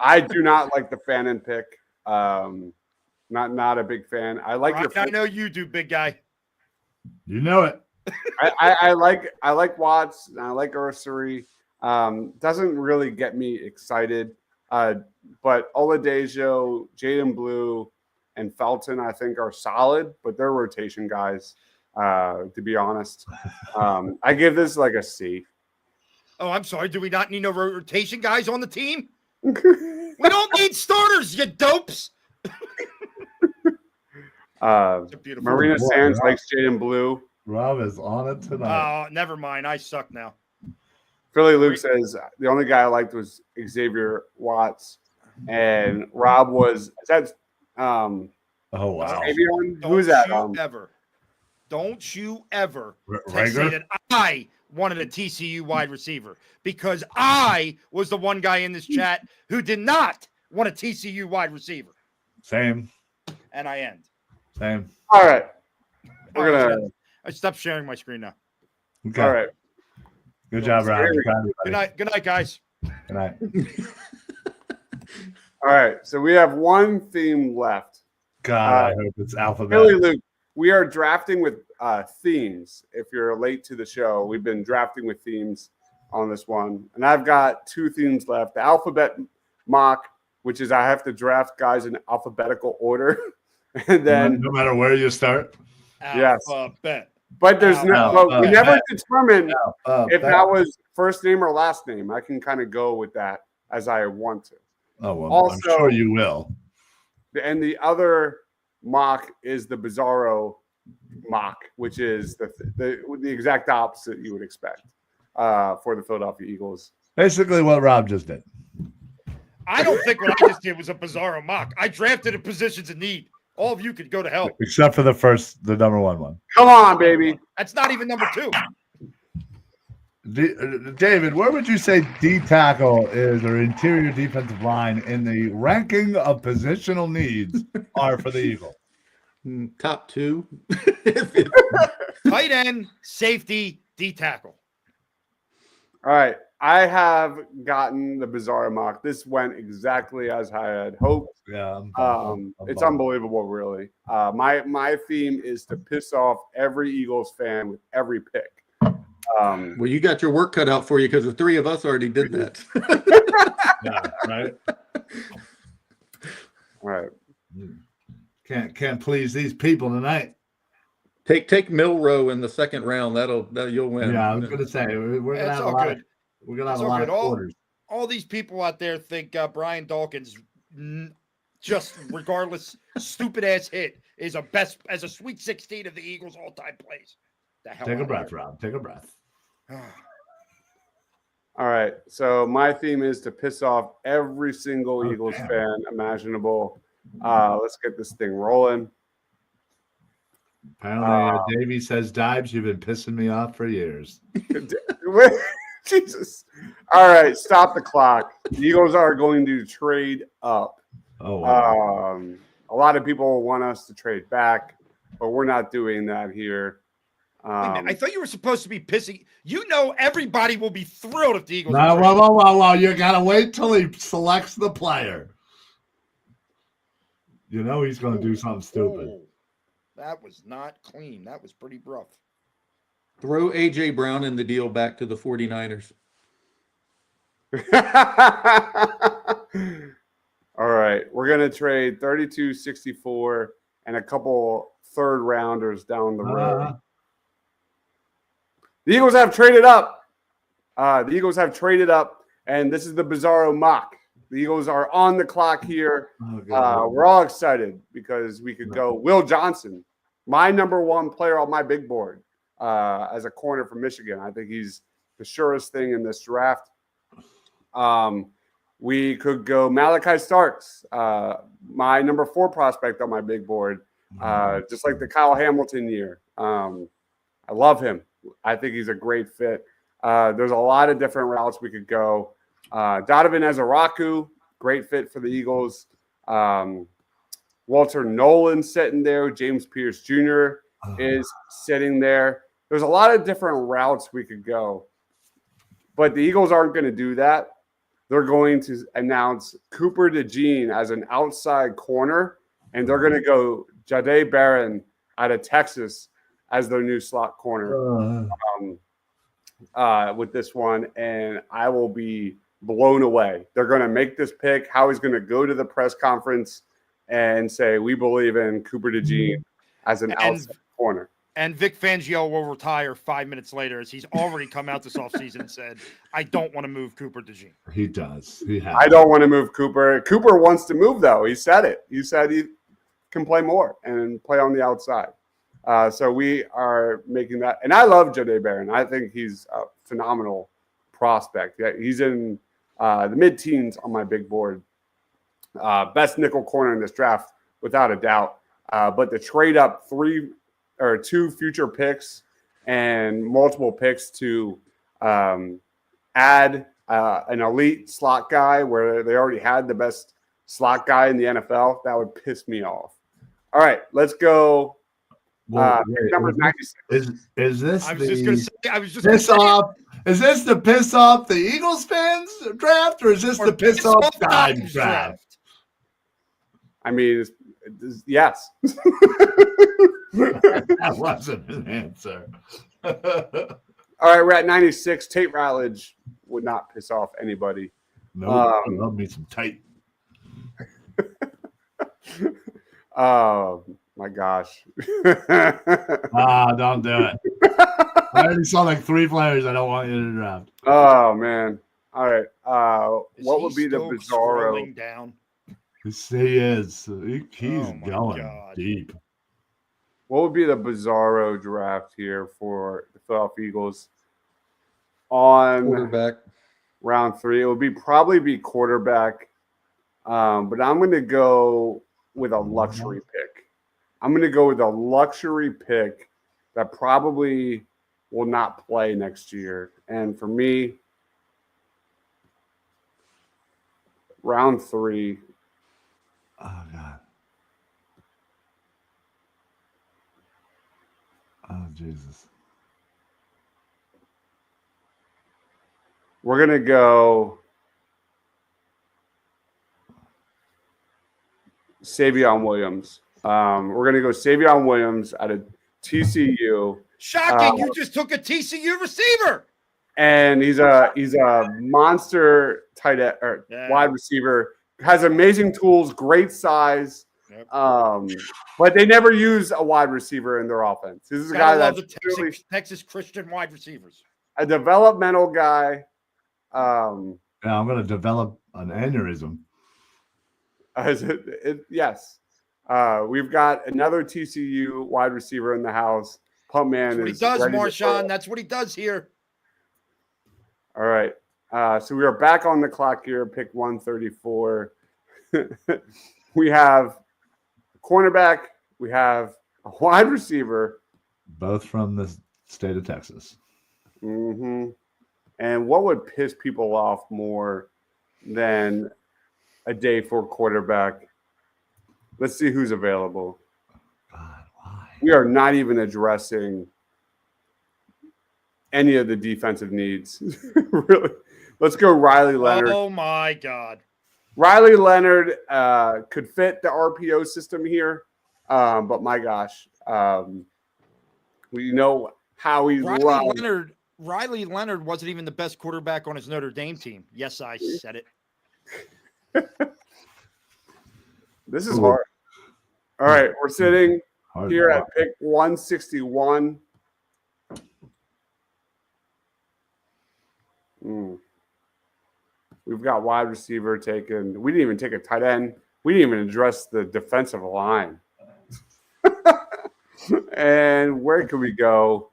I do not like the Fannin pick. Not a big fan. I like Right, your. I know you do, big guy. You know it. I like Watts. And I like Ursary. Doesn't really get me excited. But Oladejo, Jaden Blue, and Felton, I think, are solid, but they're rotation guys. To be honest, I give this like a C. Oh, I'm sorry. Do we not need no rotation guys on the team? We don't need starters, you dopes. It's a beautiful Marina boy, Sands Rob. likes Jaden Blue. Rob is on it tonight. Oh, never mind. I suck now. Philly Luke says the only guy I liked was Xavier Watts, and Rob was is that Oh wow. Savion? Who is that? Don't you ever say Rager? that I wanted a TCU wide receiver, because I was the one guy in this chat who did not want a TCU wide receiver. Same. And I end. Same. All right, we're gonna. I stopped sharing my screen now. Okay. All right. Good job, Rob. Good night. Good night, guys. Good night. All right. So we have one theme left. God, I hope it's alphabet. Philly Luke, we are drafting with themes. If you're late to the show, we've been drafting with themes on this one, and I've got 2 themes left. The alphabet mock, which is I have to draft guys in alphabetical order, and then no matter where you start. Yes. Alphabet. But there's we never determined if that was first name or last name. I can kind of go with that as I want to. Oh well, Also, I'm sure you will. And the other mock is the bizarro mock, which is the exact opposite you would expect for the Philadelphia Eagles. Basically, what Rob just did. I don't think what I just did was a bizarro mock. I drafted in positions of need. All of you could go to hell. Except for the number one. Come on, baby. That's not even number 2. David, where would you say D tackle is, or interior defensive line, in the ranking of positional needs are for the Eagles? Top 2. Tight end, safety, D tackle. All right. I have gotten the bizarro mock. This went exactly as I had hoped. Yeah. It's unbelievable, really. My theme is to piss off every Eagles fan with every pick. Well, you got your work cut out for you because the 3 of us already did that. Yeah, right. All right. Can't please these people tonight. Take Milrow in the 2nd round. That'll you'll win. Yeah, I was gonna say we're gonna That's have all a lot. good. We're gonna have It's a all lot good. of quarters. All these people out there think Brian Dawkins, just regardless, stupid ass hit is as a Sweet 16 of the Eagles all-time plays. The hell Take a outta breath, here. Rob. Take a breath. All right. So my theme is to piss off every single Eagles fan imaginable. Let's get this thing rolling. Apparently, Davey says, Deibs, you've been pissing me off for years. Jesus. All right. Stop the clock. The Eagles are going to trade up. Oh, wow. A lot of people want us to trade back, but we're not doing that here. Wait a minute, I thought you were supposed to be pissing. You know everybody will be thrilled if the Eagles. No, well. You got to wait till he selects the player. You know he's going to do something stupid. Ooh, that was not clean. That was pretty rough. Throw A.J. Brown in the deal back to the 49ers. All right. We're going to trade 32, 64, and a couple third rounders down the road. The Eagles have traded up. And this is the bizarro mock. The Eagles are on the clock here. We're all excited because we could go Will Johnson, my number 1 player on my big board, as a corner from Michigan. I think he's the surest thing in this draft. We could go Malachi Starks, my number 4 prospect on my big board, just like the Kyle Hamilton year. I love him. I think he's a great fit. There's a lot of different routes we could go. Donovan Ezaraku, great fit for the Eagles. Walter Nolan sitting there. James Pierce Jr. is sitting there. There's a lot of different routes we could go. But the Eagles aren't going to do that. They're going to announce Cooper DeJean as an outside corner, and they're going to go Jahdae Barron out of Texas as their new slot corner with this one, and I will be blown away. They're going to make this pick. Howie's going to go to the press conference and say, we believe in Cooper DeJean as an outside corner. And Vic Fangio will retire 5 minutes later, as he's already come out this offseason and said, I don't want to move Cooper DeJean. He does. I don't want to move Cooper. Cooper wants to move, though. He said it. He said he can play more and play on the outside. So we are making that. And I love Jahdae Barron. I think he's a phenomenal prospect. Yeah, he's in the mid-teens on my big board. Best nickel corner in this draft, without a doubt. But the trade up 2 future picks and multiple picks to add an elite slot guy where they already had the best slot guy in the NFL, that would piss me off. All right, let's go. Number 96. Is this? I was just going to say. I was just piss off. Is this the piss off the Eagles fans draft, or is this the piss off Deibs draft? I mean, yes. That wasn't an answer. All right, we're at 96. Tate Ratledge would not piss off anybody. No, I love me some Tate. Oh my gosh. Don't do it. I already saw like 3 players I don't want you to draft. Oh man. All right. What would be the bizarro? Down? He is. He's going deep. What would be the bizarro draft here for the Philadelphia Eagles on Quarterback. round 3? It would probably be quarterback. But I'm going to go with a luxury pick. I'm going to go with a luxury pick that probably will not play next year. And for me, round 3. Oh God. Oh Jesus. We're going to go Savion Williams. We're going to go Savion Williams out of TCU. Shocking! You just took a TCU receiver. And he's a monster tight end or wide receiver. Has amazing tools, great size. Yep. But they never use a wide receiver in their offense. This is a guy that's the Texas Christian wide receivers. A developmental guy. Yeah, I'm going to develop an aneurysm. Yes. We've got another TCU wide receiver in the house. Pump man. That's what he does, Marshawn. That's what he does here. All right. So we are back on the clock here. Pick 134. We have a cornerback. We have a wide receiver. Both from the state of Texas. Mm-hmm. And what would piss people off more than a day for quarterback? Let's see who's available. God, why? We are not even addressing any of the defensive needs. Really. Let's go Riley Leonard. Oh, my God. Riley Leonard could fit the RPO system here, but my gosh. We know how he's loved. Riley Leonard wasn't even the best quarterback on his Notre Dame team. Yes, I said it. This is hard. All right, we're sitting here at pick 161. We've got wide receiver taken. We didn't even take a tight end. We didn't even address the defensive line. And where can we go?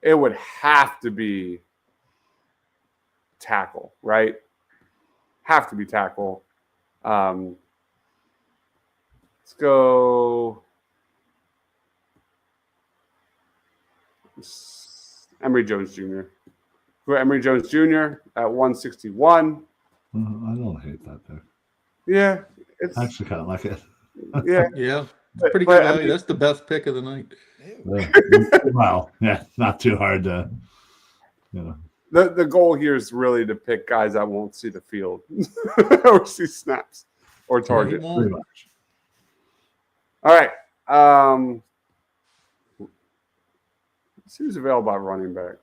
It would have to be tackle, right? Have to be tackle. Let's go Emory Jones Jr. Go Emory Jones Jr. at 161. I don't hate that pick. Yeah, it's I actually kind of like it. Yeah, yeah, it's pretty good value. That's the best pick of the night. Well, yeah, not too hard to, The goal here is really to pick guys that won't see the field or see snaps or target. Pretty much. All right. Let's see who's available at running back.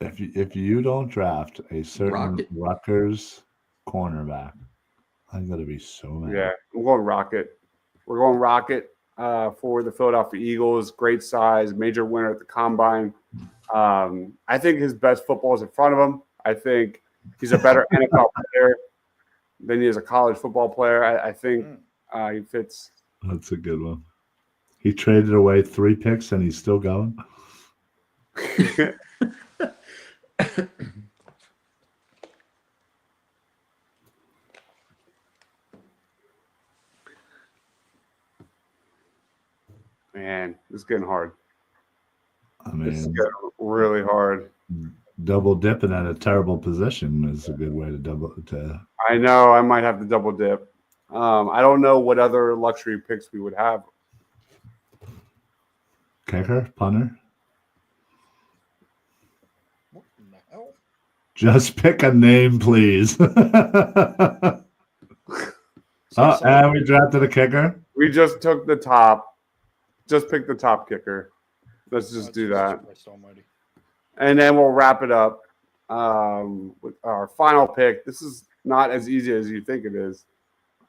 If you don't draft a certain Rutgers cornerback, I'm gonna be so mad. Yeah, I'm going Rocket. We're going Rocket for the Philadelphia Eagles. Great size, major winner at the combine. I think his best football is in front of him. I think he's a better NFL player than he is a college football player. I think he fits. That's a good one. He traded away 3 picks and he's still going. Man, this is getting hard. I mean, it's getting really hard. Double dipping at a terrible position is a good way to. I know. I might have to double dip. I don't know what other luxury picks we would have. Kicker, punter. What in the hell? Just pick a name, please. And we drafted a kicker. We just took the top. Just pick the top kicker. Let's just do that. And then we'll wrap it up with our final pick. This is not as easy as you think it is.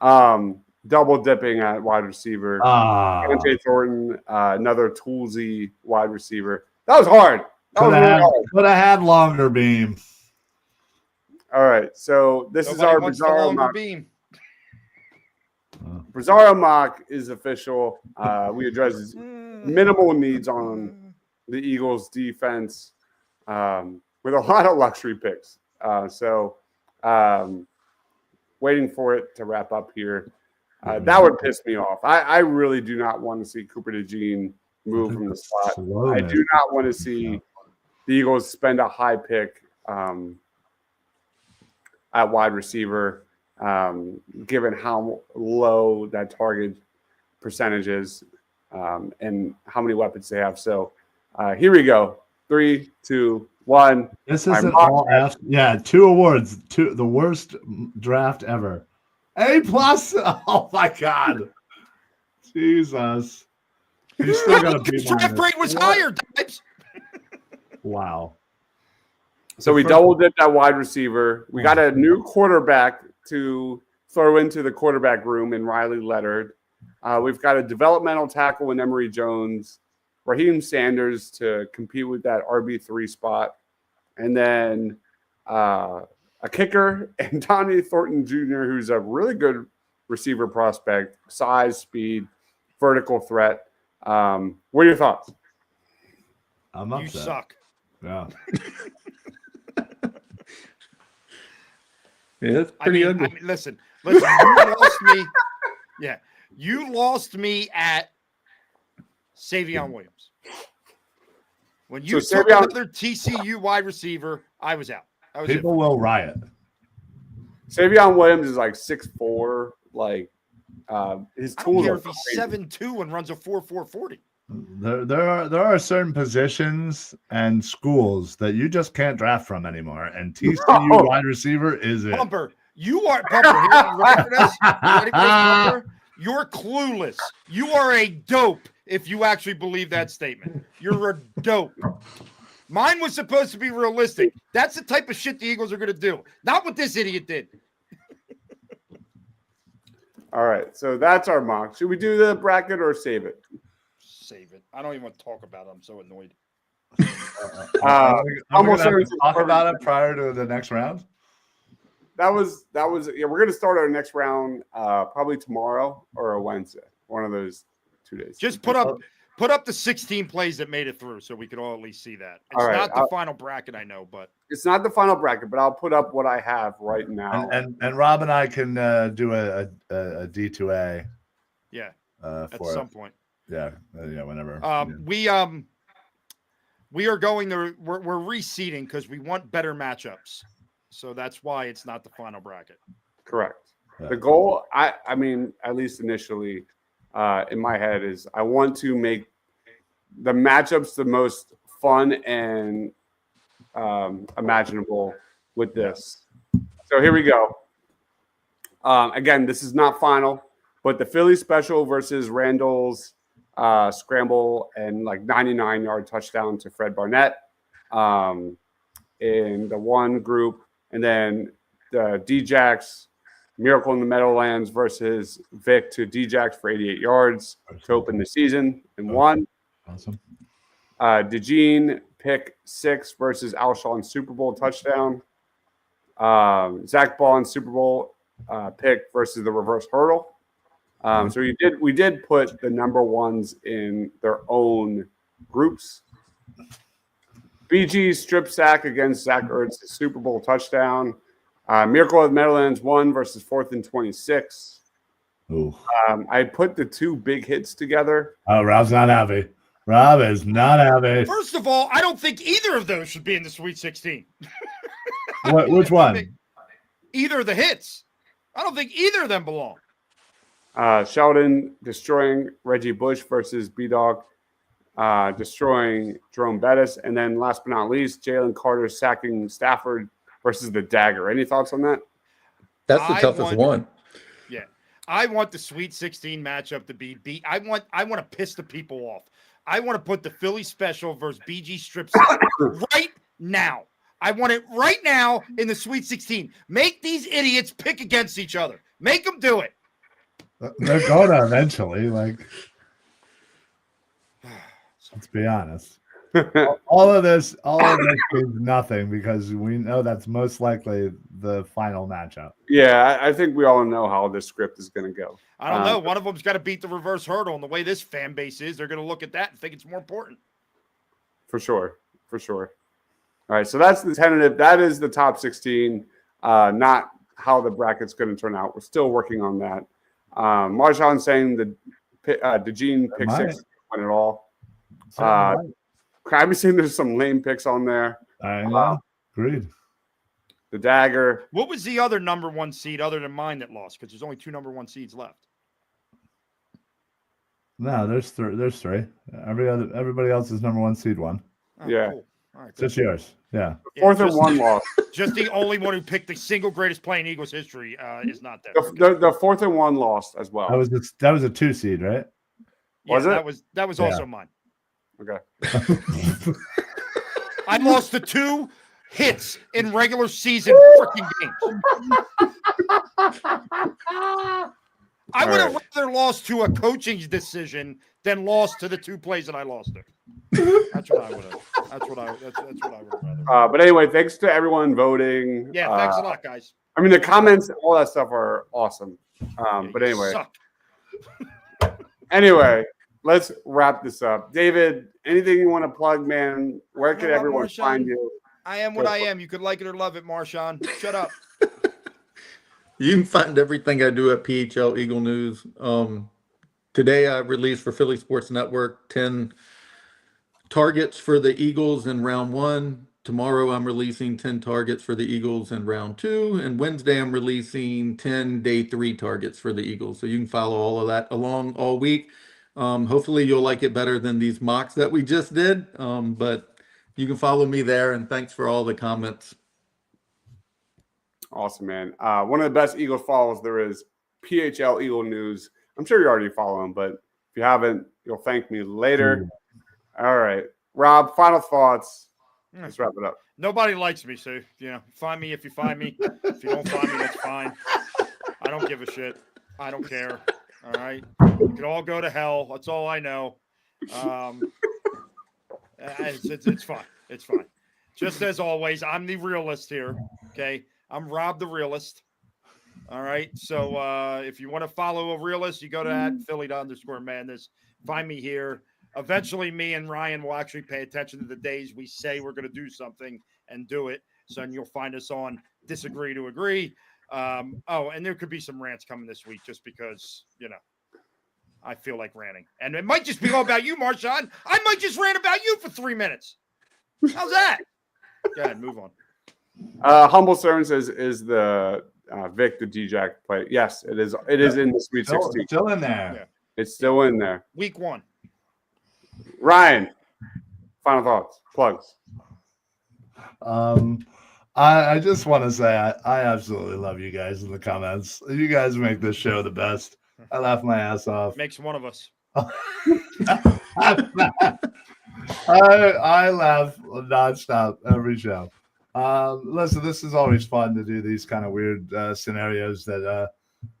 Double dipping at wide receiver. Dante Thornton, another toolsy wide receiver. That was hard. Could have had longer beam. All right. So this is our bizarro mock. Bizarro mock is official. We address minimal needs on the Eagles defense with a lot of luxury picks. So waiting for it to wrap up here. That would piss me off. I really do not want to see Cooper DeJean move from the slot. I do not want to see the Eagles spend a high pick at wide receiver, given how low that target percentage is and how many weapons they have. So here we go. 3, 2, 1. This isn't all F. Yeah, 2 awards. The worst draft ever. A+. Oh my God. Jesus. You still got to be draft rate was higher, Deibs. Wow. So we double dipped that wide receiver. We got a new quarterback to throw into the quarterback room in Riley Leonard. We've got a developmental tackle in Emory Jones, Raheem Sanders to compete with that RB3 spot, and then a kicker and Donnie Thornton Jr., who's a really good receiver prospect, size, speed, vertical threat. What are your thoughts? I'm upset. You suck. Yeah. Yeah, it's pretty ugly. I mean, listen. You lost me. Yeah, you lost me at Savion Williams. When you took another TCU wide receiver, I was out. People will riot. Savion Williams is like 6'4", like his tools are if he's 7'2" and runs a 4.40. There are certain positions and schools that you just can't draft from anymore, and TCU wide receiver is it. Bumper, you are Bumper. Here, you ready for this? You ready for this, Bumper? You're clueless. You are a dope if you actually believe that statement. You're a dope. Mine was supposed to be realistic. That's the type of shit the Eagles are going to do. Not what this idiot did. All right, so that's our mock. Should we do the bracket or save it? Save it. I don't even want to talk about it. I'm so annoyed. Almost talk about it prior to the next round. That was yeah. We're gonna start our next round probably tomorrow or a Wednesday. One of those 2 days. Just put up the 16 plays that made it through, so we could all at least see that. It's not the final bracket, I know, but it's not the final bracket. But I'll put up what I have right now. And Rob and I can do a D2A. Yeah, at some point. Yeah, whenever. We are going to we're reseeding because we want better matchups, so that's why it's not the final bracket. Correct. Yeah. The goal, I mean, at least initially, in my head, is I want to make the matchups the most fun and imaginable with this. So here we go. Again, this is not final, but the Philly special versus Randall's scramble and like 99-yard touchdown to Fred Barnett in the one group, and then the D-Jacks Miracle in the Meadowlands versus Vic to D-Jacks for 88 yards to open the season in one. Awesome. DeJean pick 6 versus Alshon Super Bowl touchdown. Zach Ball Super Bowl pick versus the reverse hurdle. So we did put the number ones in their own groups. BG strip sack against Zach Ertz, Super Bowl touchdown. Miracle of the Meadowlands 1 versus 4th and 26. I put the 2 big hits together. Oh, Rob's not happy. Rob is not happy. First of all, I don't think either of those should be in the Sweet 16. Which one? Either of the hits. I don't think either of them belong. Sheldon destroying Reggie Bush versus B-Dog, destroying Jerome Bettis. And then last but not least, Jalen Carter sacking Stafford versus the Dagger. Any thoughts on that? That's the toughest one. Yeah. I want the Sweet 16 matchup to be beat. I want to piss the people off. I want to put the Philly special versus BG strip sack right now. I want it right now in the Sweet 16. Make these idiots pick against each other. Make them do it. They're going to eventually. Like, let's be honest. all of this means nothing because we know that's most likely the final matchup. Yeah, I think we all know how this script is going to go. I don't know. One of them's got to beat the reverse hurdle, and the way this fan base is, they're going to look at that and think it's more important. For sure. All right, so that's the tentative. That is the top 16. Not how the bracket's going to turn out. We're still working on that. Marshawn saying the DeGene pick six won it all. Krabby saying there's some lame picks on there. I know. Agreed. The dagger. What was the other number 1 seed other than mine that lost? Because there's only 2 number 1 seeds left. No, there's three. Everybody else is number 1 seed one. Oh, yeah. Cool. All right, Just yours. Yeah. Fourth and one loss. Just the only one who picked the single greatest play in Eagles history is not there. The fourth and one lost as well. That was a 2 seed, right? Yeah, was it? That was also mine. Okay. I lost the 2 hits in regular season freaking games. I would have rather lost to a coaching decision than lost to the 2 plays that I lost to. That's what I would have. That's what I would have rather. But anyway, thanks to everyone voting. Yeah, thanks a lot, guys. I mean, the comments, all that stuff are awesome. But anyway, anyway, let's wrap this up. David, anything you want to plug, man? Where can everyone find you? I am what I am. You could like it or love it, Marshawn. Shut up. You can find everything I do at PHL Eagle News. Today I released for Philly Sports Network 10 targets for the Eagles in round 1. Tomorrow I'm releasing 10 targets for the Eagles in round 2. And Wednesday I'm releasing 10 day 3 targets for the Eagles. So you can follow all of that along all week. Hopefully you'll like it better than these mocks that we just did. But you can follow me there. And thanks for all the comments. Awesome, man. One of the best Eagles follows there is, PHL Eagle News. I'm sure you already follow him, but if you haven't, you'll thank me later. All right. Rob, final thoughts. Let's wrap it up. Nobody likes me, so find me if you find me. If you don't find me, that's fine. I don't give a shit. I don't care. All right. You can all go to hell. That's all I know. It's fine. It's fine. Just as always, I'm the realist here. Okay. I'm Rob the realist. All right. So if you want to follow a realist, you go to @Philly_Madness. Find me here. Eventually, me and Ryan will actually pay attention to the days we say we're going to do something and do it. So you'll find us on Disagree to Agree. And there could be some rants coming this week just because, I feel like ranting. And it might just be all about you, Marshawn. I might just rant about you for 3 minutes. How's that? Go ahead, move on. Humble Servant says, is the Vic the D-Jack play? Yes, it is. It is in the Sweet 16. Still in there. Yeah. It's still in there. Week 1. Ryan, final thoughts, plugs. I just want to say I absolutely love you guys in the comments. You guys make this show the best. I laugh my ass off. Makes one of us. I laugh nonstop every show. Listen, this is always fun to do these kind of weird scenarios that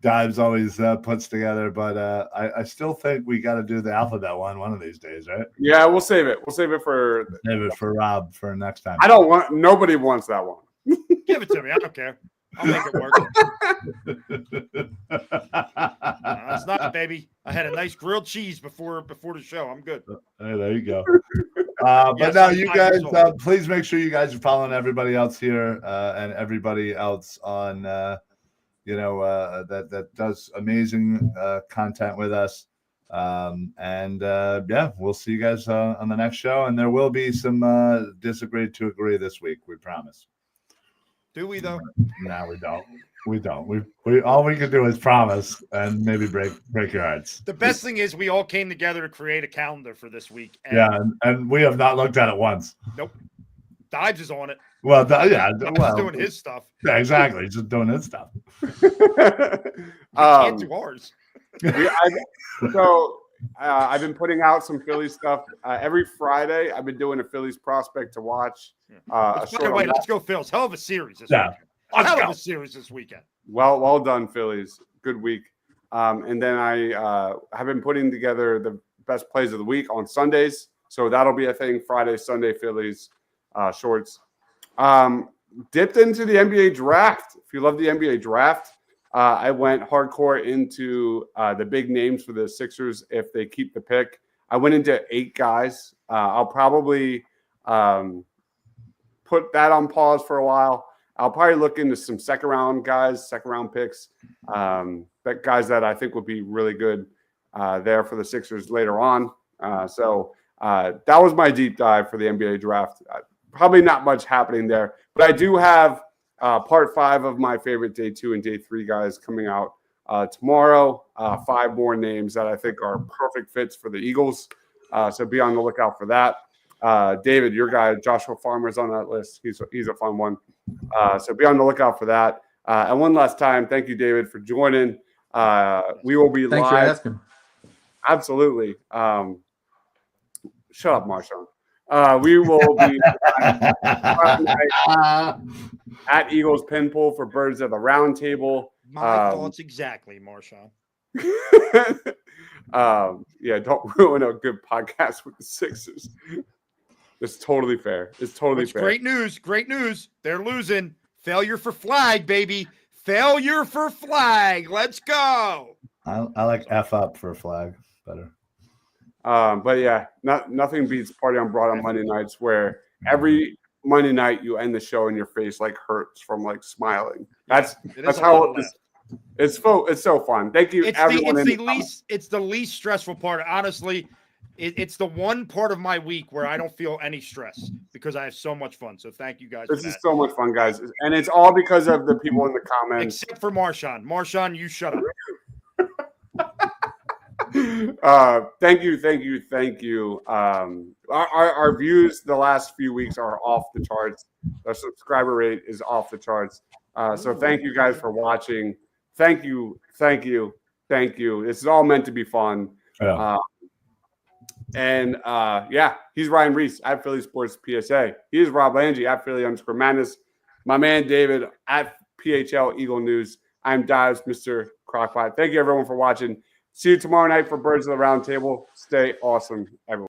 Deibs always puts together, but I still think we got to do the alphabet one of these days, right? Yeah, we'll save it. We'll save it for Rob for next time. Nobody wants that one. Give it to me. I don't care. I'll make it work. That's not, baby. I had a nice grilled cheese before the show. I'm good. Hey, there you go. But now you guys, please make sure you guys are following everybody else here and everybody else on, that does amazing content with us. We'll see you guys on the next show. And there will be some Disagree to Agree this week. We promise. Do we though? No, we don't. We don't. We all we can do is promise and maybe break your hearts. The best thing is we all came together to create a calendar for this week. And we have not looked at it once. Nope. Deibs is on it. Well, Deibs is doing his stuff. Yeah, exactly. He's just doing his stuff. Can't do ours. I've been putting out some Phillies stuff every Friday. I've been doing a Phillies prospect to watch. By the way, let's go Phils. Hell of a series this weekend. Hell of a series this weekend. Well done, Phillies. Good week. And then I have been putting together the best plays of the week on Sundays. So that'll be a thing. Friday, Sunday, Phillies shorts. Dipped into the NBA draft. If you love the NBA draft, I went hardcore into the big names for the Sixers if they keep the pick. I went into 8 guys. I'll probably put that on pause for a while I'll probably look into some second round picks, but guys that I think would be really good there for the Sixers later on. So that was my deep dive for the NBA draft. Probably not much happening there, but I do have part 5 of my favorite day 2 and day 3 guys coming out tomorrow. 5 more names that I think are perfect fits for the Eagles. So be on the lookout for that. David, your guy, Joshua Farmer's on that list. He's a fun one. So be on the lookout for that. And one last time, thank you, David, for joining. We will be Thanks for live. asking. Absolutely. Shut up, Marshawn. We will be at Eagles Pinpool for Birds of the Round Table. My thoughts exactly, Marshawn. Yeah, don't ruin a good podcast with the Sixers. It's totally fair. It's totally fair. Great news. Great news. They're losing. Failure for flag, baby. Failure for flag. Let's go. I like F up for a flag better. But yeah, nothing beats Party on Broad on Monday nights, where every Monday night you end the show and your face like hurts from like smiling. That's how it's so fun. Thank you, everyone. It's the least stressful part. Honestly, it's the one part of my week where I don't feel any stress because I have so much fun. So thank you guys. This is so much fun, guys, and it's all because of the people in the comments. Except for Marshawn. Marshawn, you shut up. Thank you. Our views the last few weeks are off the charts. Our subscriber rate is off the charts. So thank you guys for watching. Thank you. This is all meant to be fun. Yeah. Yeah, he's Ryan Reese at Philly Sports PSA. He is Rob Lange at Philly_Madness. My man David at PHL Eagle News. I'm Deibs, Mr. Crockpot. Thank you everyone for watching. See you tomorrow night for Birds of the Round Table. Stay awesome, everyone.